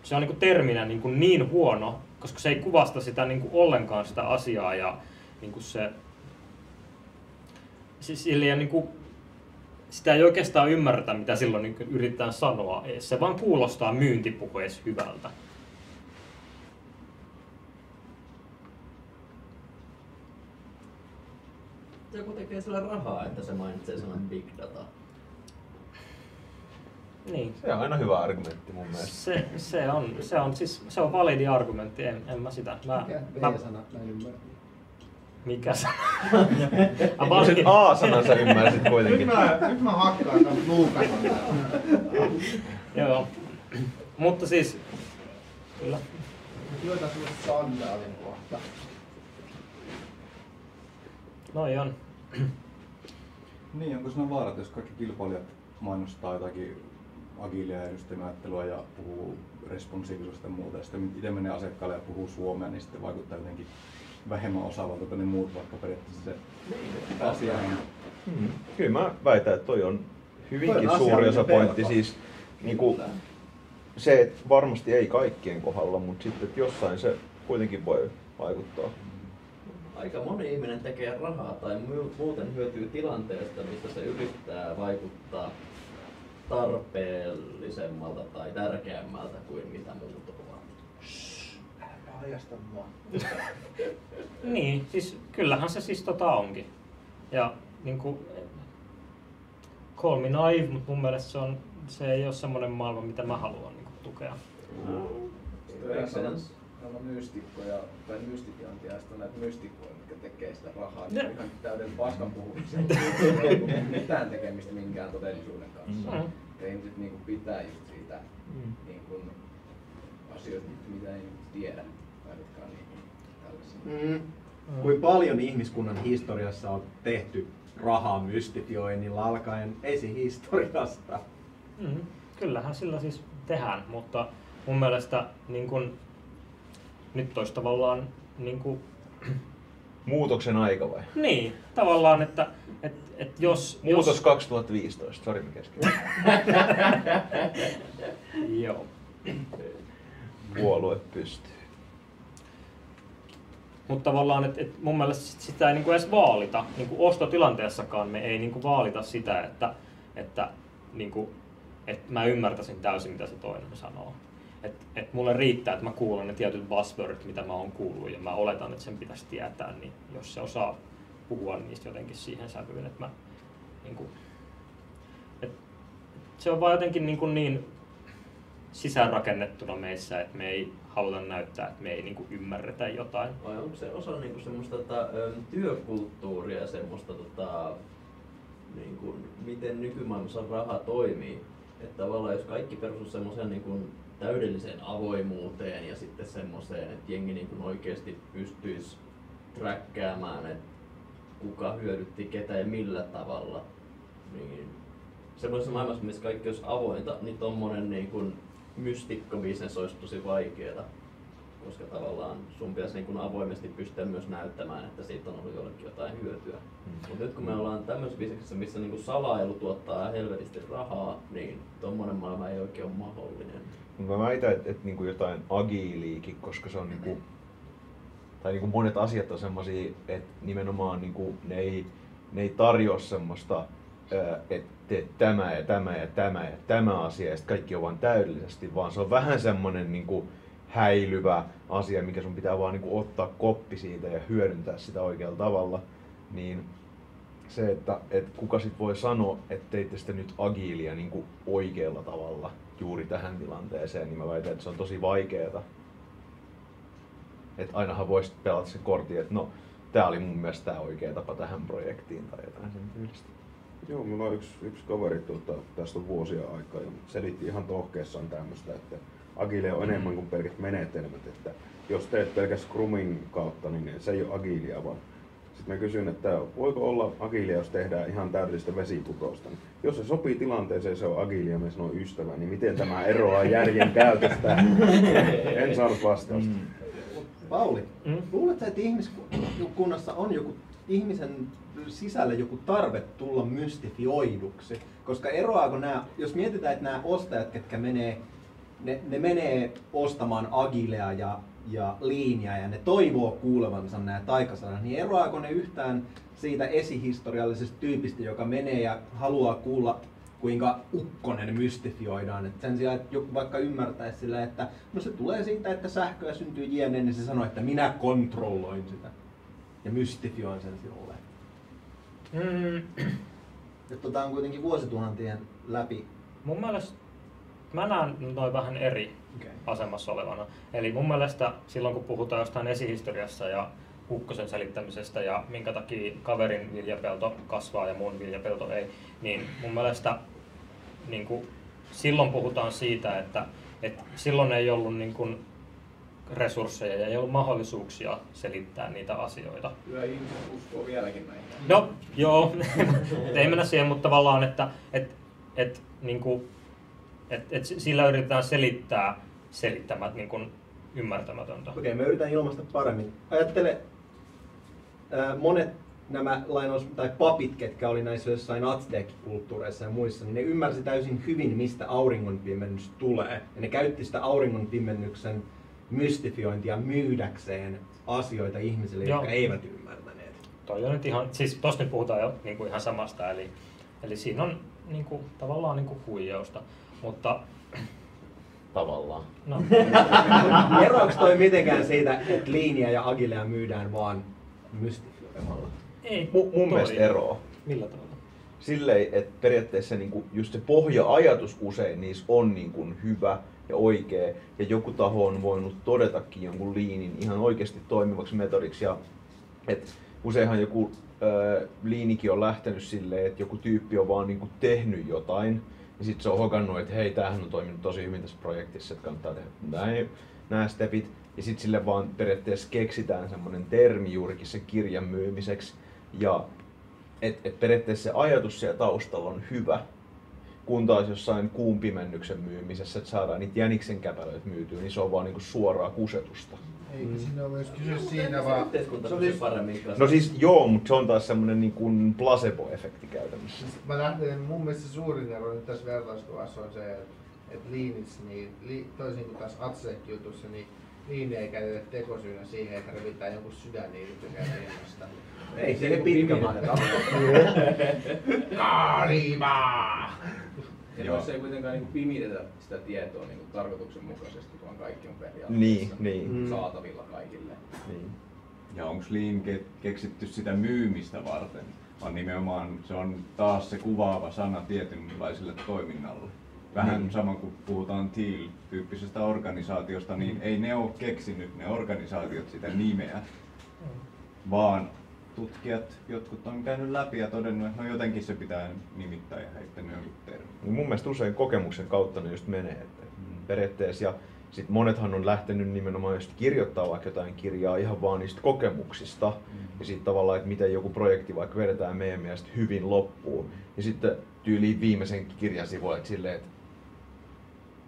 se on niinku terminä niin huono, koska se ei kuvasta sitä niinku ollenkaan sitä asiaa ja niinku niinku, sitä ei oikeastaan ymmärretä, mitä silloin niinku yritetään sanoa. Se vaan kuulostaa myyntipuheessa hyvältä. Joku tekee sillä rahaa, että se mainitsee sanan big data. Niin. Se on aina hyvä argumentti mun mielestä. Se on validi argumentti, en mä sitä. Mikä V-sana, mä en ymmärrä. Mikä sana? Sen A-sanan sä ymmärsit kuitenkin. Nyt mä hakkaan tämän nuukaton. Joo. Mutta siis, kyllä. Lyötään semmoset sandaalin kohta. Noi on. Niin, onko siinä vaarat, jos kaikki kilpailijat mainostaa jotakin agilia ja yhdistelmäajattelua ja puhuu responsiivisuudesta ja muuta, ja sitten itse menee asiakkaalle ja puhuu suomea, niin sitten vaikuttaa jotenkin vähemmän osaavalta kuin ne muut, vaikka periaatteessa se asia on. Kyllä mä väitän, että toi on hyvinkin suuri osa pointti. Siis, niinku, se että varmasti ei kaikkien kohdalla, mutta sitten että jossain se kuitenkin voi vaikuttaa. Aika moni ihminen tekee rahaa tai muuten hyötyy tilanteesta, mistä se yrittää vaikuttaa tarpeellisemmalta tai tärkeämmältä kuin mitä muut ovat. Paljasta mua. Niin, siis kyllähän se siis onkin. Ja niinku, call me naive, mutta mun mielestä se ei ole semmoinen maailma, mitä mä haluan niinku tukea. Täällä on mystikkoja tai mystifiointia ja sitten on näitä mystikkoja, mitkä tekee sitä rahaa. Niin ihan täyden paskan puhumisen. Ei ole mitään tekemistä minkään todellisuuden kanssa. Ja ihmiset niinku pitää just siitä niinku asioista, mitä ei tiedä. Tai mitkä on niinku tällaisia. Kuin paljon ihmiskunnan historiassa on tehty rahaa mystifioinnilla alkaen esihistoriasta. Kyllähän sillä siis tehdään, mutta mun mielestä niin kun, nyt olisi tavallaan niin kun, Muutoksen aika vai? Niin, tavallaan, että jos... Muutos 2015, sori mä kesken. Joo. Puolue pystyy. Mutta tavallaan, että mun mielestä sitä ei niinku edes vaalita. Niinku ostotilanteessakaan me ei niinku vaalita sitä, että mä ymmärtäisin täysin, mitä se toinen sanoo. Et mulle riittää, että mä kuulen ne tietyt buzzwordit, mitä mä oon kuullut, ja mä oletan, että sen pitäisi tietää, niin jos se osaa puhua niistä jotenkin siihen sävyyn, että se on vaan jotenkin niin sisäänrakennettuna meissä, että me ei haluta näyttää, että me ei niinku ymmärretä jotain. Vai onko se osa niinku semmoista työkulttuuria ja semmoista niinku, miten nykymaailmassa raha toimii? Että tavallaan jos kaikki perustuu semmoiseen niinku täydelliseen avoimuuteen ja sitten semmoiseen, että jengi niinku oikeasti pystyisi trackkäämään, että kuka hyödytti ketä ja millä tavalla, niin semmoisessa maailmassa, missä kaikki olisi avointa, niin tommonen niinku mystikko-business olisi tosi vaikeeta, koska tavallaan sun pitäisi niin avoimesti pystyä myös näyttämään, että siitä on ollut jollekin jotain hyötyä. Mutta nyt kun me ollaan tämmöisessä bisneksessä, missä niin salailu tuottaa helvetisti rahaa, niin tommonen maailma ei oikein ole mahdollinen. Mä väitän, että niinku jotain agiiliikin, koska se on niinku, tai niinku monet asiat on semmosia, että nimenomaan niinku ne ei tarjoa semmoista, että teet tämä ja tämä ja tämä ja tämä asia ja sitten kaikki on vaan täydellisesti, vaan se on vähän semmonen niinku häilyvä asia, mikä sun pitää vaan niinku ottaa koppi siitä ja hyödyntää sitä oikealla tavalla. Niin se, että kuka sit voi sanoa, että teitte sitä nyt agiilia niinku oikealla tavalla juuri tähän tilanteeseen, niin mä väitän, että se on tosi vaikeeta. Että ainahan voisit pelata se kortin, että no, tää oli mun mielestä tää oikea tapa tähän projektiin tai jotain sen tyylistä. Joo, mulla on yksi kaveri tästä on vuosia aikaa ja selitti ihan tohkeessaan tämmöistä, että agile on enemmän kuin pelkät menetelmät, että jos teet pelkäs scrumin kautta, niin se ei ole agilia, vaan sitten mä kysyn, että voiko olla agilia, jos tehdään ihan täydellistä vesiputousta. Jos se sopii tilanteeseen, se on agilia, me sanoo ystävä, niin miten tämä eroaa järjen käytöstä? En saanut vastausta. Pauli, luuletko, että ihmiskunnassa on joku ihmisen sisällä joku tarve tulla mystifioiduksi? Koska eroaako nämä, jos mietitään, että nämä ostajat, ketkä menee ne menee ostamaan Agilea ja Leania ja ne toivoo kuulevansa nämä taikasanat, niin eroaako ne yhtään siitä esihistoriallisesta tyypistä, joka menee ja haluaa kuulla, kuinka ukkonen mystifioidaan? Et sen sijaan, että joku vaikka ymmärtäisi sillä, että no se tulee siitä, että sähköä syntyy jne, niin se sanoo, että minä kontrolloin sitä ja mystifioin sen sinulle. Että on kuitenkin vuosituhantien läpi. Mun mielestä mä näen noin vähän eri asemassa olevana. Eli mun mielestä silloin kun puhutaan jostain esihistoriassa ja ukkosen selittämisestä ja minkä takia kaverin viljapelto kasvaa ja mun viljapelto ei, niin mun mielestä niin kuin, silloin puhutaan siitä, että silloin ei ollut niin kuin, resursseja ja ei ollut mahdollisuuksia selittää niitä asioita. Kyllä ihmiset uskoo vieläkin näin. No joo, ei mennä siihen, mutta tavallaan, että sillä yritetään selittää selittämät niin kuin ymmärtämätöntä. Okei, mä yritän ilmaista paremmin. Ajattele monet nämä tai papit, ketkä oli näissä jossain Aztec-kulttuureissa ja muissa, niin ne ymmärsi täysin hyvin, mistä auringonpimennys tulee. Ja ne käytti sitä auringonpimennyksen mystifiointia myydäkseen asioita ihmisille, jotka eivät ymmärtäneet. Toi on nyt ihan, siis tosta nyt puhutaan jo niin kuin ihan samasta, eli siinä on niin kuin, tavallaan niin kuin huijausta, mutta tavallaan. No. Eroako toi mitenkään siitä, että Leania ja Agilea myydään vaan mystifioimalla? Ei. Mun mielestä eroa. Millä tavalla? Silleen, että periaatteessa niinku just se pohja-ajatus usein niissä on niinku hyvä ja oikea, ja joku taho on voinut todetakin jonkun Leanin ihan oikeasti toimivaksi metodiksi. Ja, useinhan joku Leanikin on lähtenyt silleen, että joku tyyppi on vaan niinku tehnyt jotain, ja sitten se on hokannut, että hei, tämähän on toiminut tosi hyvin tässä projektissa, että kannattaa tehdä nämä stepit. Ja sitten sille vaan periaatteessa keksitään semmoinen termi juurikin sen kirjan myymiseksi. Ja et periaatteessa se ajatus siellä taustalla on hyvä, kun taas jossain kuun pimennyksen myymisessä, että saadaan niitä jäniksen käpälöitä myytyä, niin se on vaan niinku suoraa kusetusta. Eikö siinä ole myös kyse siinä vaan... No siis joo, mutta se on taas semmoinen niinku placebo-efekti käytännössä. Mä lähten, mun mielestä suurin ero nyt tässä vertaiskuvassa on se, että Leanits, niin toisin kuin tässä Aztec-jutussa, niin Lean ei käytetä tekosyynä siihen, että revitään jonkun sydän niitytykään ilmasta. Ei se pitkä matka. Kaarimaa! Ja tuossa ei kuitenkaan niin pimitetä sitä tietoa niin tarkoituksenmukaisesti, vaan kaikki on periaatteessa saatavilla kaikille. Niin. Ja onko Lean keksitty sitä myymistä varten? Vaan nimenomaan se on taas se kuvaava sana tietynlaiselle toiminnalle. Vähän sama kuin puhutaan Thiel-tyyppisestä organisaatiosta, niin ei ne ole keksinyt ne organisaatiot sitä nimeä, vaan tutkijat, jotkut on käynyt läpi ja todennut, että no jotenkin se pitää nimittää ja heittänyt jonkun termin. Mun mielestä usein kokemuksen kautta ne just menee, että periaatteessa, ja sit monethan on lähtenyt nimenomaan just kirjoittaa vaikka jotain kirjaa ihan vaan niistä kokemuksista, ja sitten tavallaan, että miten joku projekti vaikka vedetään meidän mielestä hyvin loppuun, ja sitten tyyliin viimeisen kirjan sivuille, että silleen, että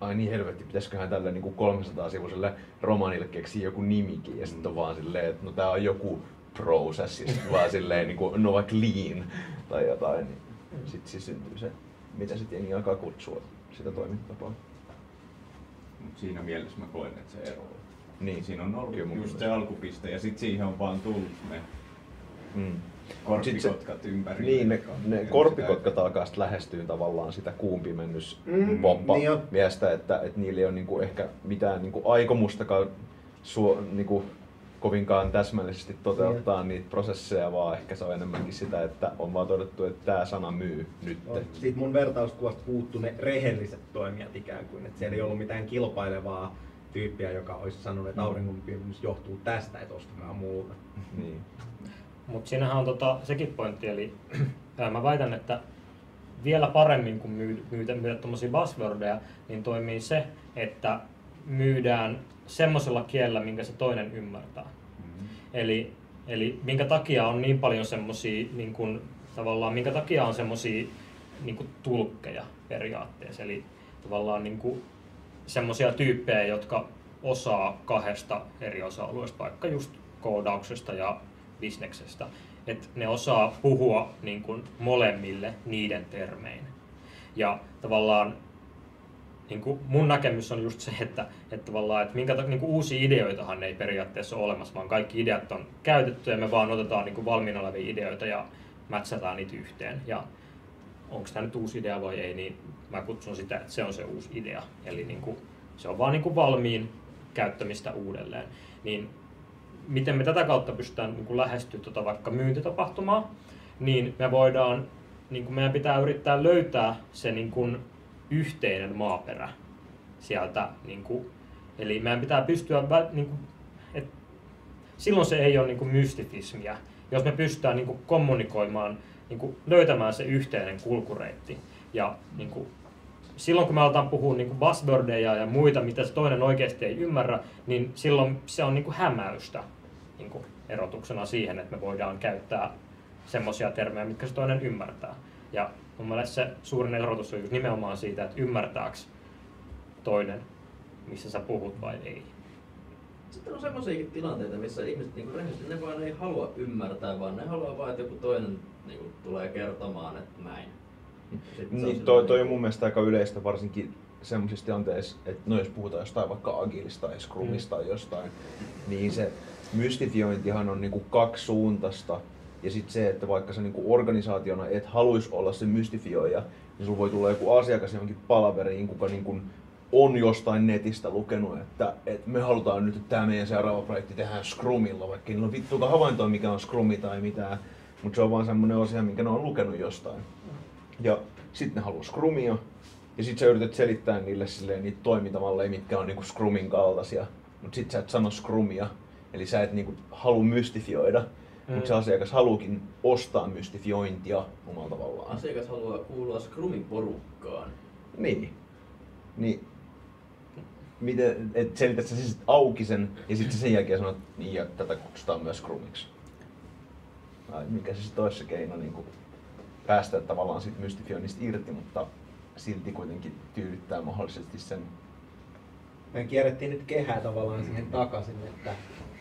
ai niin helvetti, pitäisiköhän tälle niin 300-sivuiselle romaanille keksiä joku nimikin, ja sitten on vaan silleen, että no tää on joku process, ja sitten vaan silleen niin kuin, no vaikka Lean tai jotain, niin sitten siis syntyy se, mitä sitten jengi alkaa kutsua sitä toimintatapaa. Mut siinä mielessä mä koen, että se eroaa. Niin. Siinä on ollut just se alkupiste ja sitten siihen on vaan tullut ne korpikotkat ympäri. Niin, ne korpikotkat alkaa lähestyä tavallaan sitä kuunpimennys-poppa-miestä, että niillä ei ole niinku ehkä mitään niinku aikomustakaan niinku kovinkaan täsmällisesti toteuttaa niitä prosesseja, vaan ehkä se on enemmänkin sitä, että on vaan todettu, että tämä sana myy nyt. Siitä mun vertauskuvasta puuttuu ne rehelliset toimijat ikään kuin, että siellä ei ollut mitään kilpailevaa tyyppiä, joka olisi sanonut, että auringonpimennys johtuu tästä, että ostakaa muuta. Niin. Mutta siinähän on sekin pointti, eli mä väitän, että vielä paremmin kuin myydä tuommoisia buzzwordeja, niin toimii se, että myydään semmoisella kielellä, minkä se toinen ymmärtää. Eli minkä takia on niin paljon semmoisia, niin kun, tavallaan minkä takia on semmoisia niin kun tulkkeja periaatteessa, eli tavallaan niin kun semmoisia tyyppejä, jotka osaa kahdesta eri osa-alueesta, vaikka just koodauksesta ja bisneksestä, että ne osaa puhua niin kun molemmille niiden termein. Ja tavallaan niin kuin mun näkemys on just se, että tavallaan, että niin kuin uusia ideoitahan ei periaatteessa ole olemassa, vaan kaikki ideat on käytetty ja me vaan otetaan niin kuin valmiina olevia ideoita ja mätsätään niitä yhteen. Ja onko tämä nyt uusi idea vai ei, niin mä kutsun sitä, että se on se uusi idea. Eli niin kuin, se on vaan niin kuin valmiin käyttämistä uudelleen. Niin miten me tätä kautta pystytään niin kuin lähestyä vaikka myyntitapahtumaa, niin me voidaan, niin kuin meidän pitää yrittää löytää se niin kuin yhteinen maaperä sieltä. Niin kuin, eli meidän pitää pystyä, niin kuin, silloin se ei ole niin kuin mystifismiä, jos me pystytään niin kuin kommunikoimaan, niin kuin löytämään se yhteinen kulkureitti. Ja niin kuin, silloin kun me aletaan puhua niin kuin buzzwordeja ja muita, mitä se toinen oikeasti ei ymmärrä, niin silloin se on niin kuin hämäystä niin kuin erotuksena siihen, että me voidaan käyttää semmoisia termejä, mitkä se toinen ymmärtää. Ja mun mielestä se suurin erotus on just nimenomaan siitä, että ymmärtääkö toinen, missä sä puhut vai ei. Sitten on semmoisiakin tilanteita, missä ihmiset niinku rehellisesti ne vaan ei halua ymmärtää, vaan ne haluaa vaan, että joku toinen niinku tulee kertomaan, että näin. Niin, toi on mun mielestä aika yleistä, varsinkin semmoisissa tilanteissa, että no jos puhutaan jostain vaikka agilista tai scrumista tai jostain, niin se mystifiointihan on niinku kaksisuuntaista. Ja sitten se, että vaikka sä niinku organisaationa et haluaisi olla se mystifioija, niin sulla voi tulla joku asiakas johonkin palaveriin, kuka niinku on jostain netistä lukenut, että me halutaan nyt, että tämä meidän seuraava projekti tehdään Scrumilla, vaikka niillä on vittuuta havaintoa, mikä on Scrumi tai mitään, mutta se on vaan semmoinen asia, minkä ne on lukenut jostain. Ja sitten ne haluaa Scrumia, ja sitten sä yrität selittää niille silleen niitä toimintamalleja, mitkä on niinku Scrumin kaltaisia, mutta sitten sä et sano Scrumia, eli sä et niinku halua mystifioida. Mutta se asiakas haluukin ostaa mystifiointia omalla tavallaan. Asiakas haluaa kuulua Scrumin porukkaan. Niin. Miten, et selität sä siis auki sen ja sitten sen jälkeen sanot, niin ja tätä kutsutaan myös Scrumiksi. Mikä se sitten olisi se keino niin päästä tavallaan siitä mystifioinnista irti, mutta silti kuitenkin tyydyttää mahdollisesti sen. Me kierrettiin nyt kehää tavallaan siihen takaisin,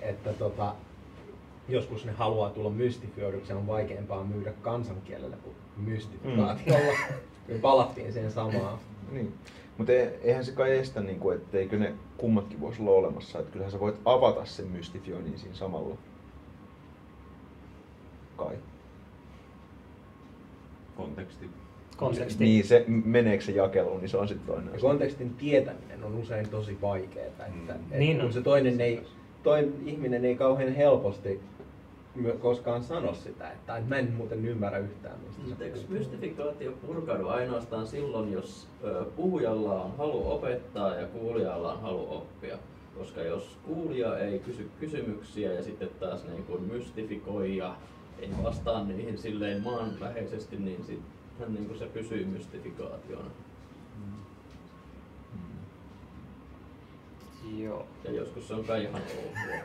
että joskus ne haluaa tulla mystifioiduksi, on vaikeampaa myydä kansankielellä kuin mystifikaatiolla. Me palattiin siihen samaan. Niin. Mutta eihän se kai estä, niin etteikö ne kummatkin voisi olla olemassa. Että kyllähän sä voit avata sen mystifioinnin siinä samalla. Kai. Konteksti. Niin, se, meneekö se jakeluun, niin se on sitten toinen asia. Kontekstin tietäminen on usein tosi vaikeaa. Niin kun se toinen ihminen ei kauhean helposti koskaan sano sitä, että mä en muuten ymmärrä yhtään mistä. Eikö mystifikaatio purkaudu ainoastaan silloin, jos puhujalla on halu opettaa ja kuulijalla on halu oppia? Koska jos kuulija ei kysy kysymyksiä ja sitten taas niin kuin mystifikoija ei vastaa niihin silleen maanläheisesti, niin sitten niin kuin se pysyy mystifikaationa. Joo. Ja joskus se on kai ihan ok.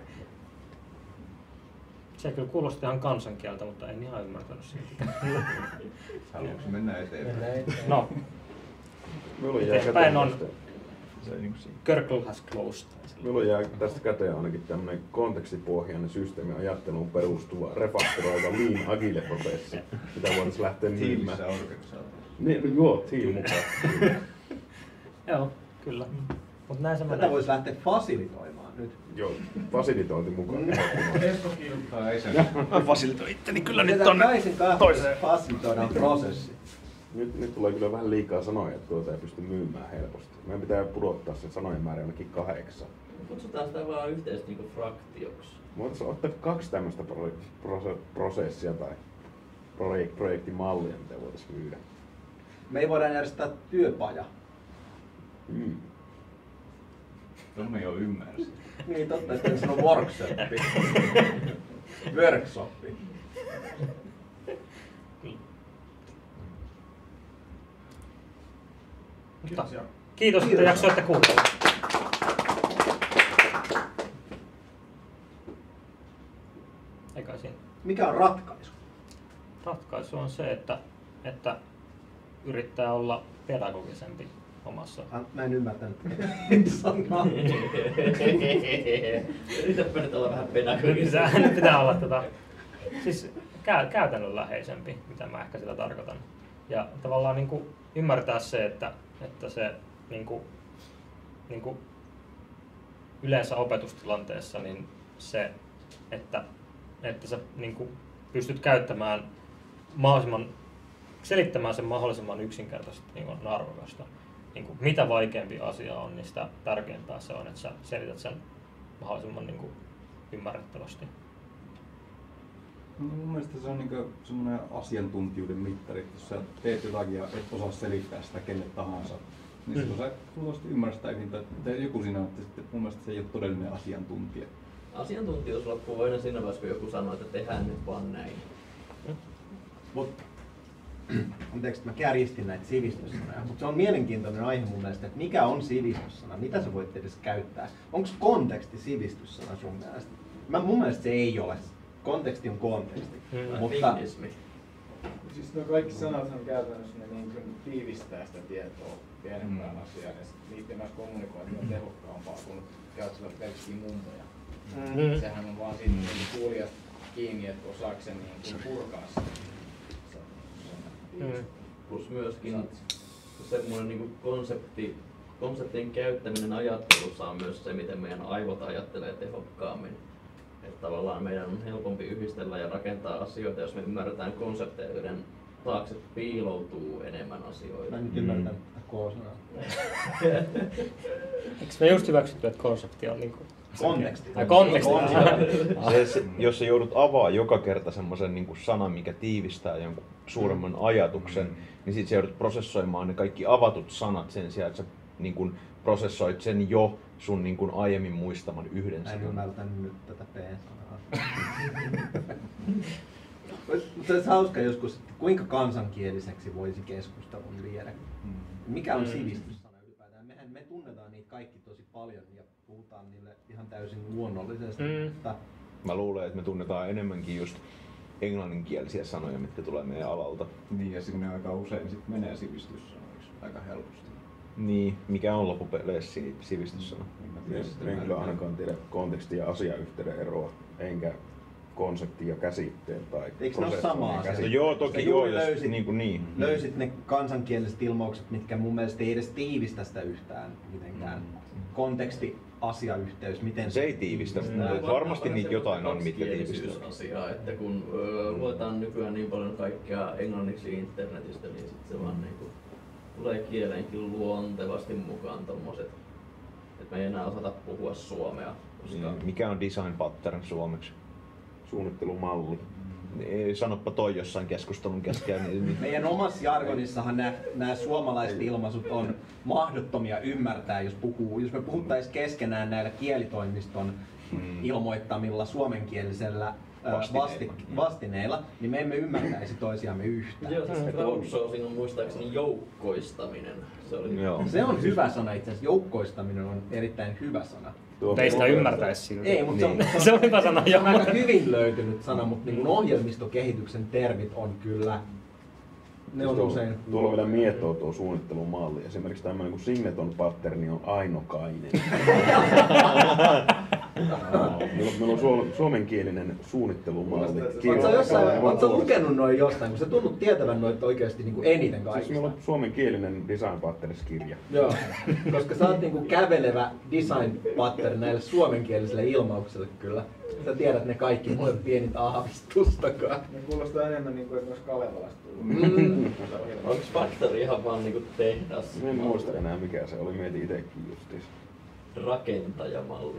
Se kyllä kuulosti ihan kansankieltä, mutta en ihan ymmärtänyt siitä. Haluatko mennä eteenpäin? No. Eteenpäin on Circle has closed. Minulla jää tästä käteen ainakin tämmöinen kontekstipohjainen systeemi ajatteluun perustuva refaktoroiva lean agile prosessi, mitä voitaisiin lähteä myymään. Niin, joo, team mukaan. Joo, kyllä. Mut näin se menee. Tätä voisi lähteä fasilitoimaan nyt. Joo, fasilitointi mukaan. Esko kirjoittaa ei sen. Mä fasilitoin itteni kyllä nyt tonne toiseen. Fasilitoidaan prosessi. Nyt tulee kyllä vähän liikaa sanoja, että tuota ei pysty myymään helposti. Meidän pitää pudottaa sen sanojen määrä jonnekin 8. Kutsutaan sitä vaan yhteisesti niinku fraktioksi. Voitaisiin ottaa 2 tämmöistä prosessia tai projektimallia, mitä voitaisiin myydä. Me ei voida järjestää työpaja. Tuon me jo ymmärsin. Niin totta, että en sano workshopi. Workshopi. Kiitos, että jaksoitte kuunnella. Eikä siinä. Mikä on ratkaisu? Ratkaisu on se, että yrittää olla pedagogisempi omassa. Mä en ymmärtänyt sanaa. Yritäpä nyt olla vähän pedagogisempi. Nyt pitää olla siis käytännönläheisempi, mitä mä ehkä sillä tarkoitan. Ja tavallaan niin kuin ymmärtää se, että se niinku yleensä opetustilanteessa niin se, että sä niinku pystyt käyttämään selittämään sen mahdollisimman yksinkertaisesti niin on arvokasta. Niinku, mitä vaikeampi asia on, niin sitä tärkeämpää se on, että sä selität sen mahdollisimman niinku ymmärrettävästi. No, mun mielestä se on niinku semmoinen asiantuntijuuden mittari, että jos sä teet jotakin ja et osaa selittää sitä kelle tahansa, niin silloin sä luultavasti ymmärrät sitä että joku siinä on, että sitten mun mielestä se ei ole todellinen asiantuntija. Asiantuntijuus loppuu aina siinä vaiheessa, kun joku sanoo, että tehdään nyt vaan näin. Anteeksi, että mä kärjistin näitä sivistyssanoja, mutta se on mielenkiintoinen aihe mun mielestä, että mikä on sivistyssana, mitä sä voit edes käyttää. Onko konteksti sivistyssana sun mielestä? Mun mielestä se ei ole. Konteksti on konteksti. Mutta siis nuo kaikki sanat on käytännössä ne niin kuin tiivistää sitä tietoa pienempään asiaan ja niiden kanssa kommunikointi on tehokkaampaa kuin käyttävät pelkkiä mummoja. Sehän on vaan siitä kuulijasta kiinni, että osaako sen niin purkaa sitä. Plus myöskin semmoinen niin konseptien käyttäminen ajattelussa on myös se, miten meidän aivot ajattelee tehokkaammin. Että tavallaan meidän on helpompi yhdistellä ja rakentaa asioita, jos me ymmärretään konsepteja, joiden taakse piiloutuu enemmän asioita. Mä en nyt ymmärrä K-sanaa. Eikö me just hyväksytty, että konsepti on niinku konteksti? Konteksti. Jos sä joudut avaa joka kerta semmoisen niinku sanan, mikä tiivistää jonkun suuremman ajatuksen, niin sit sä joudut prosessoimaan ne kaikki avatut sanat sen sijaan, että sä niinku prosessoit sen jo sun niin aiemmin muistaman yhden sanan. En ymmärtänyt nyt tätä P-sanaa. Mutta olisi hauska joskus, että kuinka kansankieliseksi voisi keskustelun viedä. Mikä on sivistyssana ylipäätään? Me tunnetaan niitä kaikki tosi paljon ja puhutaan niille ihan täysin luonnollisesti. Mutta mä luulen, että me tunnetaan enemmänkin just englanninkielisiä sanoja, mitkä tulee meidän alalta. Niin, ja sinne aika usein sit menee sivistyssanoiksi aika helposti. Niin, mikä on loppupeleissä sivistyssana? En kyllä ainakaan tiedä kontekstin ja asiayhteyden eroa, enkä konseptin ja käsitteen tai eikö ne ole sama asia? No joo, toki joo, jos niin. Löysit ne kansankieliset ilmaukset, mitkä mun mielestä ei edes tiivistä sitä yhtään mitenkään. Konteksti, asiayhteys, miten se ei tiivistä, mutta varmasti niitä jotain on, mitkä tiivistää. Asiaa, että kun luetaan nykyään niin paljon kaikkea englanniksi internetistä, niin sit se vaan niinku tulee kieleenkin luontevasti mukaan tommoset, että me ei enää osata puhua suomea. Koska mikä on design pattern suomeksi? Suunnittelumalli. Sanoppa toi jossain keskustelun kesken. Meidän omassa jargonissahan nämä suomalaiset ilmaisut on mahdottomia ymmärtää, jos me puhuttaisiin keskenään näillä kielitoimiston ilmoittamilla suomenkielisellä vastineilla, niin me emme ymmärtäisi toisiamme yhtään. Joo, siis crowdsourcing on muistaakseni joukkoistaminen. Se on hyvä sana itse asiassa. Joukkoistaminen on erittäin hyvä sana. Ei sitä ymmärtäisi silti. Ei, mutta se on hyvä sana. Se on aika hyvin löytynyt sana, mutta niin ohjelmistokehityksen termit on kyllä, ne on usein... Tuolla on vielä mietoa tuo suunnittelumalli. Esimerkiksi tämmöinen kuin Singleton patterni on ainokainen. Meillä on suomenkielinen suunnittelumalli. Oletko lukenut noin jostain, kun sä tunnut tietävän noita oikeasti niin kuin eniten kaikista? Siis meillä on suomenkielinen design patterns-kirja. Joo, koska sä oot niin kuin kävelevä design pattern näille suomenkielisille ilmauksille kyllä. Sä tiedät ne kaikki, mulle pienit aavistustakaan. Ne kuulostaa enemmän niin kuin, että olisi Kalevalasta tullut. Onko Factory ihan vaan niin kuin tehdas? En muista enää mikä se oli, mietin itsekin justiis. Rakentajamalli.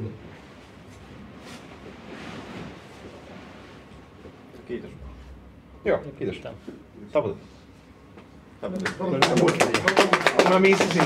Kiitos. Joo, kiitos. Tavoite. Mä missasin.